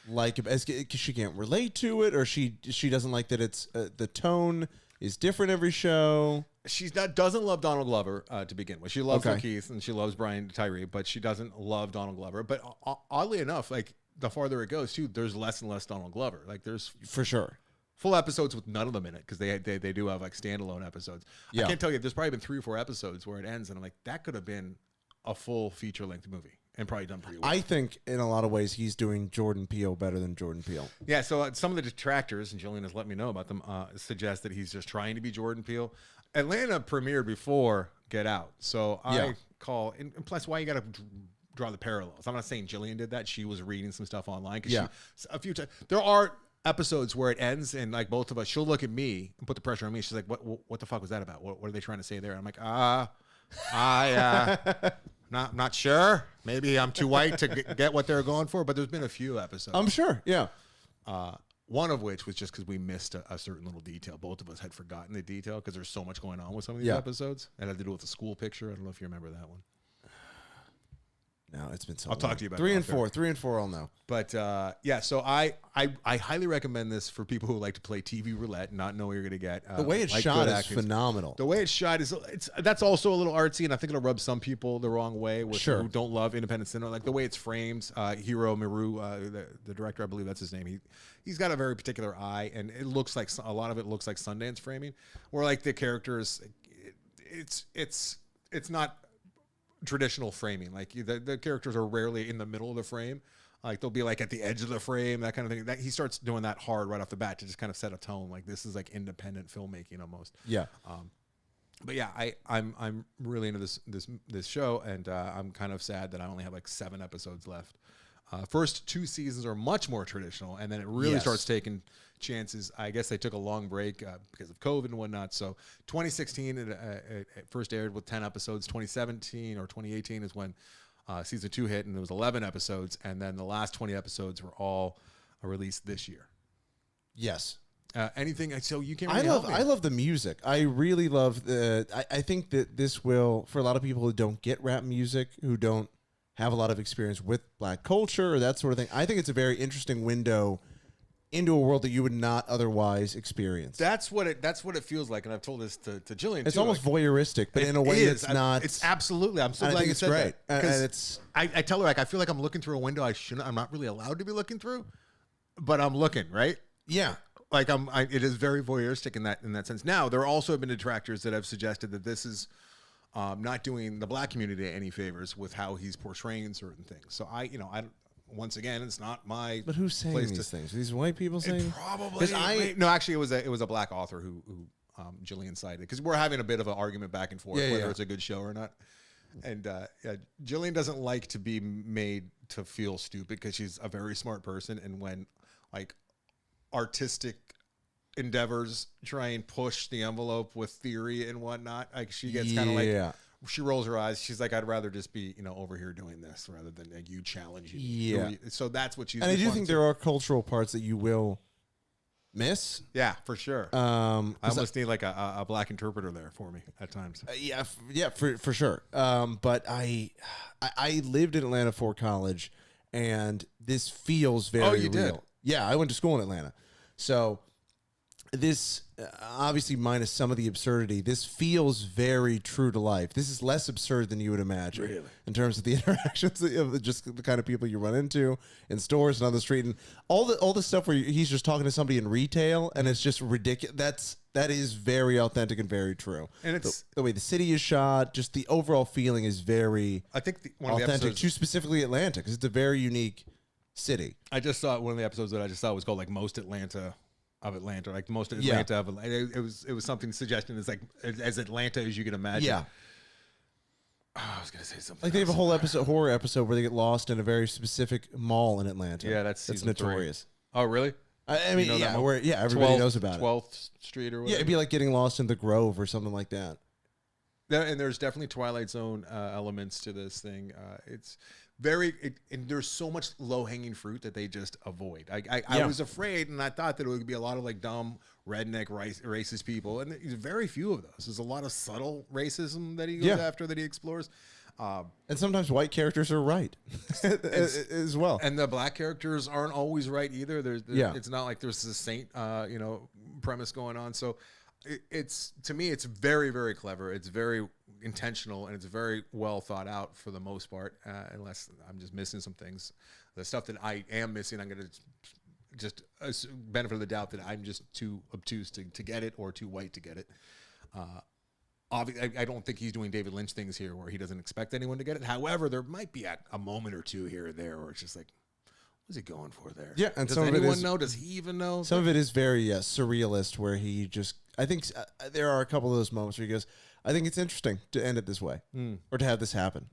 like? Because she can't relate to it, or she doesn't like that it's the tone is different every show. She doesn't love Donald Glover to begin with. She loves Okay. Keith and she loves Brian Tyree, but she doesn't love Donald Glover. But oddly enough, like the farther it goes too, there's less and less Donald Glover. Like there's For sure. full episodes with none of them in it because they do have like standalone episodes. Yeah. I can't tell you. There's probably been 3 or 4 episodes where it ends, and I'm like, that could have been a full feature length movie and probably done pretty well. I think in a lot of ways he's doing Jordan Peele better than Jordan Peele. Yeah, so some of the detractors, and Jillian has let me know about them, suggest that he's just trying to be Jordan Peele. Atlanta premiered before Get Out, so I call, and plus, why you got to draw the parallels? I'm not saying Jillian did that. She was reading some stuff online. Yeah. A few times. There are episodes where it ends, and like both of us, she'll look at me and put the pressure on me. She's like, what the fuck was that about? What are they trying to say there? I'm like, not sure. Maybe I'm too white to get what they're going for, but there's been a few episodes. I'm sure. Yeah. One of which was just because we missed a certain little detail. Both of us had forgotten the detail because there's so much going on with some of these Yeah. episodes. It had to do with the school picture. I don't know if you remember that one. No, it's been so I'll long. talk to you about it 3 and off air. 4. 3 and 4 I'll know. But yeah, so I highly recommend this for people who like to play TV roulette and not know what you're going to get. The way it's like shot good is acting. phenomenal. The way it's shot that's also a little artsy, and I think it'll rub some people the wrong way Sure. who don't love independent cinema. Like the way it's framed, Hiro Miru, the director, I believe that's his name. He's got a very particular eye, and it looks like a lot of it looks like Sundance framing, where like the characters, it's not traditional framing. Like the characters are rarely in the middle of the frame. Like they'll be like at the edge of the frame, that kind of thing. That he starts doing that hard right off the bat to just kind of set a tone. Like this is like independent filmmaking almost. Yeah. But yeah, I'm really into this show, and I'm kind of sad that I only have like 7 episodes left. First 2 seasons are much more traditional, and then it really Yes. starts taking chances. I guess they took a long break because of COVID and whatnot. So 2016 it first aired with 10 episodes. 2017 or 2018 is when season 2 hit, and it was 11 episodes, and then the last 20 episodes were all released this year. Yes. Anything? So you can't. I Really help me. love the music. I really love I think that this will, for a lot of people who don't get rap music, who don't have a lot of experience with black culture or that sort of thing, I think it's a very interesting window into a world that you would not otherwise experience. That's what it feels like, and I've told this to Jillian. It's too, almost like, voyeuristic, but in a way that's not. It's absolutely. I'm so I glad think you it's said great, that. and it's. I tell her, like, I feel like I'm looking through a window I'm not really allowed to be looking through, but I'm looking, right? Yeah. Like it is very voyeuristic in that sense. Now, there also have been detractors that have suggested that this is not doing the black community any favors with how he's portraying certain things. So once again, it's not my. But who's saying these things? Are these white people saying? Probably. No, actually, it was a black author who Jillian cited, because we're having a bit of an argument back and forth whether it's a good show or not. And Jillian doesn't like to be made to feel stupid because she's a very smart person, and when like artistic endeavors try and push the envelope with theory and whatnot, like she gets kind of like. She rolls her eyes. She's like, I'd rather just be, over here doing this rather than like, you challenging. Yeah. So that's what she's. And I do think there are cultural parts that you will miss. Yeah, for sure. I almost need like a black interpreter there for me at times. For sure. But I lived in Atlanta for college, and this feels very real. Did? Yeah, I went to school in Atlanta, so this obviously minus some of the absurdity. This feels very true to life. This is less absurd than you would imagine, in terms of the interactions of just the kind of people you run into in stores and on the street, and all the stuff where he's just talking to somebody in retail, and it's just ridiculous. That is very authentic and very true. And it's the way the city is shot. Just the overall feeling is very. I think one authentic of the episodes, to specifically Atlanta, because it's a very unique city. I just saw one of the episodes that I just saw was called like Most Atlanta of Atlanta, like most Atlanta of Atlanta. It was something suggesting it's like as Atlanta as you can imagine. Yeah. Oh, I was gonna say something. Like they have a whole horror episode where they get lost in a very specific mall in Atlanta. Yeah, that's notorious. 3. Oh, really? I mean, everybody knows about 12th Street or whatever. Yeah, it'd be like getting lost in the Grove or something like that. And there's definitely Twilight Zone elements to this thing. It's and there's so much low-hanging fruit that they just avoid. I was afraid, and I thought that it would be a lot of like dumb redneck racist people, and there's very few of those. There's a lot of subtle racism that he goes after, that he explores. And sometimes white characters are right as well. And the black characters aren't always right either. It's not like there's this saint, premise going on. So it's to me, it's very, very clever. It's very intentional, and it's very well thought out for the most part. Unless I'm just missing some things, the stuff that I am missing, I'm going to just benefit of the doubt that I'm just too obtuse to get it, or too white to get it. Obviously, I don't think he's doing David Lynch things here where he doesn't expect anyone to get it. However, there might be a moment or two here or there where it's just like, what's he going for there? Yeah, and does some anyone of it is, know? Does he even know? Some of it is very surrealist, where he just. I think there are a couple of those moments where he goes, I think it's interesting to end it this way, or to have this happen.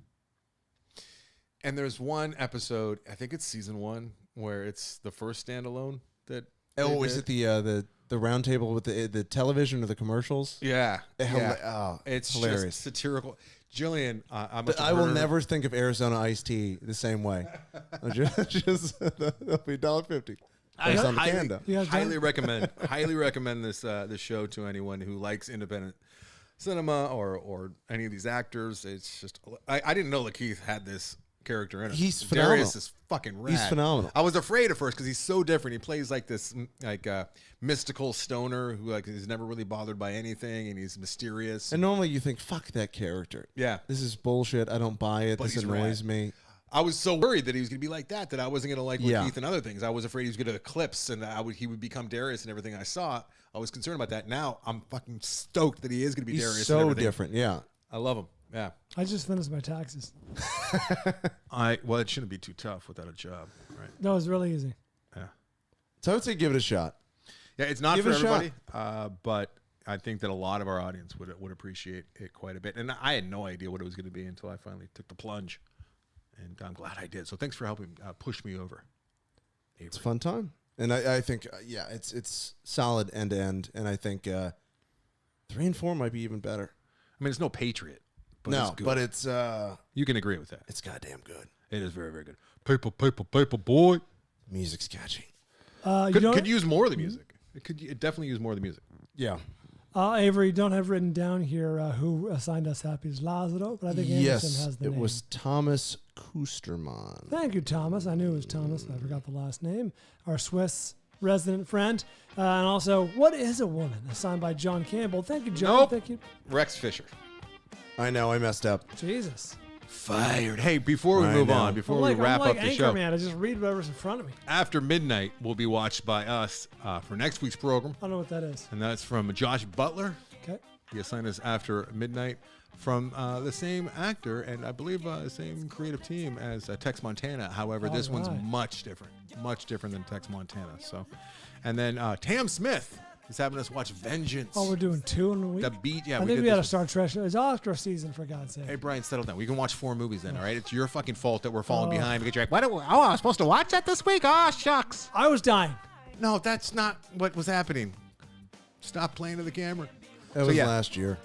And there's one episode, I think it's season 1, where it's the first standalone that. Oh, is it the round table with the television or the commercials? Yeah. It's hilarious. Just satirical. Jillian, I will never think of Arizona iced tea the same way. just that'll be $1.50. Highly recommend this show to anyone who likes independent cinema or any of these actors. It's just I didn't know Lakeith had this character in it. He's phenomenal. Darius is fucking rad. He's phenomenal. I was afraid at first because he's so different. He plays like this mystical stoner who like is never really bothered by anything, and he's mysterious. And normally you think, fuck that character. Yeah, this is bullshit. I don't buy it. This annoys me. I was so worried that he was going to be like that I wasn't going to like Lakeith and other things. I was afraid he was going to eclipse and he would become Darius and everything I saw. I was concerned about that. Now I'm fucking stoked that he is going to be Darius. He's so different. Yeah, I love him. Yeah. I just finished my taxes. Well, it shouldn't be too tough without a job, right? No, it's really easy. Yeah. So I would say give it a shot. Yeah, it's not for everybody, but I think that a lot of our audience would appreciate it quite a bit. And I had no idea what it was going to be until I finally took the plunge. And I'm glad I did. So thanks for helping push me over, Avery. It's a fun time. And I think, it's solid end to end. And I think 3 and 4 might be even better. I mean, it's no Patriot. But no, it's good. but it's... you can agree with that. It's goddamn good. It is very, very good. Paper, boy. Music's catchy. Could use more of the music. It definitely use more of the music. Yeah. Avery, don't have written down here who assigned us Happy as Lazzaro, but I think Anderson has the name. It was Thomas Kustermann. Thank you, Thomas. I knew it was Thomas, but I forgot the last name. Our Swiss resident friend. And also, What is a Woman? Assigned by John Campbell. Thank you, John. Nope. Thank you. Rex Fisher. I know, I messed up. Jesus. Fired. Hey, before we I move know. on, before I'm we wrap like up the show, Anchorman. I just read whatever's in front of me. After Midnight will be watched by us for next week's program, I don't know what that is. and that's from Josh Butler. Okay. He assigned us After Midnight from the same actor and I believe the same creative team as Tex Montana. However, this one's right. much different than Tex Montana. So, and then Tam Smith is having us watch Vengeance. Oh, we're doing 2 in a week? The Beat. Yeah, I think did we had to this start Treasure. It's Oscar season, for God's sake. Hey, Brian, settle down. We can watch 4 movies then, all right? It's your fucking fault that we're falling behind because you're like, What? I was supposed to watch that this week? Oh, shucks. I was dying. no, that's not what was happening. Stop playing to the camera. That was yeah. last year.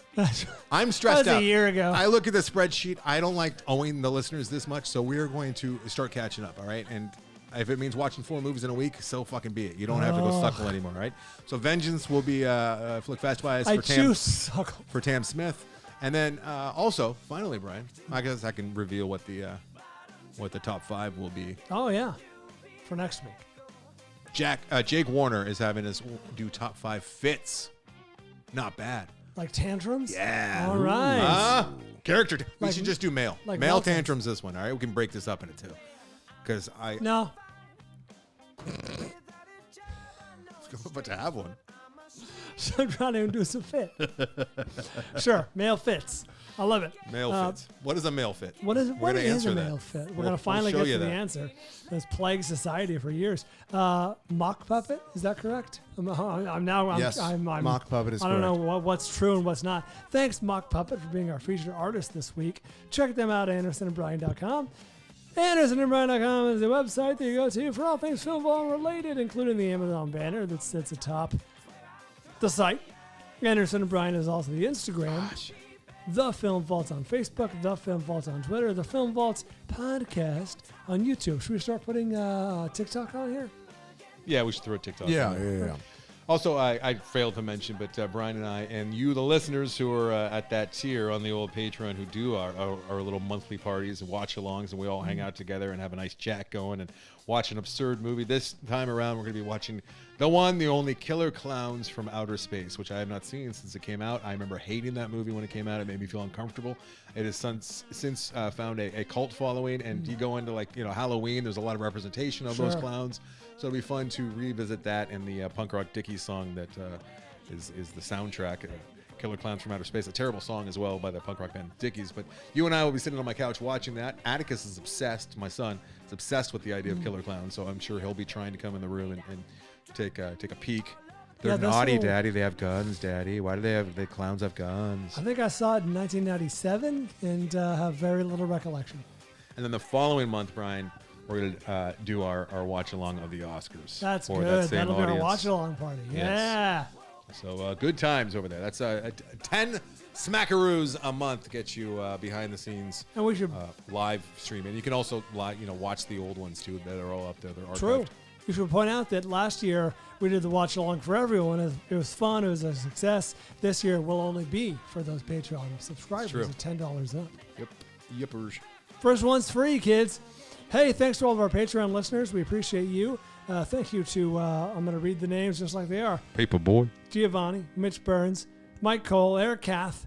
I'm stressed That was out. a year ago. I look at the spreadsheet. I don't like owing the listeners this much, so we're going to start catching up, all right? And if it means watching 4 movies in a week, so fucking be it. You don't have to go suckle anymore, right? So Vengeance will be Flickfest by us I for choose suckle. Tam Smith. And then also, finally, Brian, I guess I can reveal what the top 5 will be. Oh, yeah. For next week. Jake Warner is having us do top 5 fits. Not bad. Like tantrums? Yeah. All right. Character. We Like- should just do male. like male meltdowns. tantrums this one, all right? We can break this up into 2. Because No. but to have one. So I'm trying to do some fit. Sure. Male fits. I love it. Male fits. What is a male fit? What is We're gonna a answer male that. fit? We're We'll going to finally show get you to the that. answer. That's plagued society for years. Mock puppet, is that correct? Yes, Mock Puppet is I don't know correct. what's true and what's not. Thanks, Mock Puppet, for being our featured artist this week. Check them out at AndersonandBryan.com. AndersonandBryan.com is the website that you go to for all things film ball related, including the Amazon banner that sits atop the site. Anderson and Bryan is also the Instagram. The Film Vault's on Facebook. The Film Vault's on Twitter. The Film Vault's podcast on YouTube. Should we start putting TikTok on here? Yeah, we should throw a TikTok. Yeah, in there. yeah. Also, I failed to mention, but Brian and I, and you, the listeners who are at that tier on the old Patreon, who do our little monthly parties and watch-alongs, and we all hang out together and have a nice chat going and watch an absurd movie. This time around, we're going to be watching the one, the only Killer Clowns from Outer Space, which I have not seen since it came out. I remember hating that movie when it came out. It made me feel uncomfortable. It has since found a cult following, and you go into Halloween, there's a lot of representation of those Sure. clowns. So it'll be fun to revisit that and the punk rock Dickies song that is the soundtrack. Killer Clowns from Outer Space, a terrible song as well by the punk rock band Dickies. But you and I will be sitting on my couch watching that. Atticus is obsessed, my son, is obsessed with the idea of Killer Clowns. So I'm sure he'll be trying to come in the room and take a peek. They're Yeah, this naughty, will- Daddy. They have guns, Daddy. Why do the clowns have guns? I think I saw it in 1997 and have very little recollection. And then the following month, Brian, we're going to do our watch-along of the Oscars. That's for good. that same That'll be our audience. watch-along party. Yes. Yeah. So good times over there. That's 10 smackaroos a month get you behind the scenes And we should live streaming. You can also watch the old ones too that are all up there. They're archived. True. You should point out that last year we did the watch along for everyone. It was fun. It was a success. This year will only be for those Patreon subscribers true. at $10 up. Yep. Yippers. First one's free, kids. Hey, thanks to all of our Patreon listeners. We appreciate you. Thank you to, I'm going to read the names just like they are. Paperboy. Giovanni, Mitch Burns, Mike Cole, Eric Kath.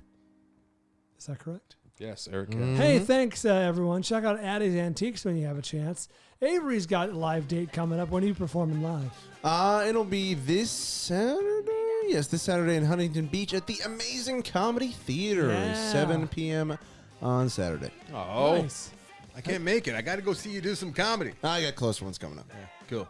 Is that correct? Yes, Eric. Hey, thanks, everyone. Check out Addie's Antiques when you have a chance. Avery's got a live date coming up. When are you performing live? It'll be this Saturday. Yes, this Saturday in Huntington Beach at the Amazing Comedy Theater, Yeah. 7 p.m. on Saturday. Oh, Nice. I can't make it. I got to go see you do some comedy. I got closer ones coming up. Cool.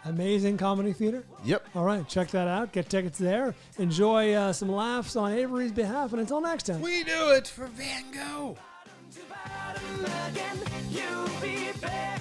Amazing Comedy Theater. Yep. All right, check that out. Get tickets there. Enjoy some laughs on Avery's behalf. And until next time. We do it for Van Gogh. Again, you'll be back.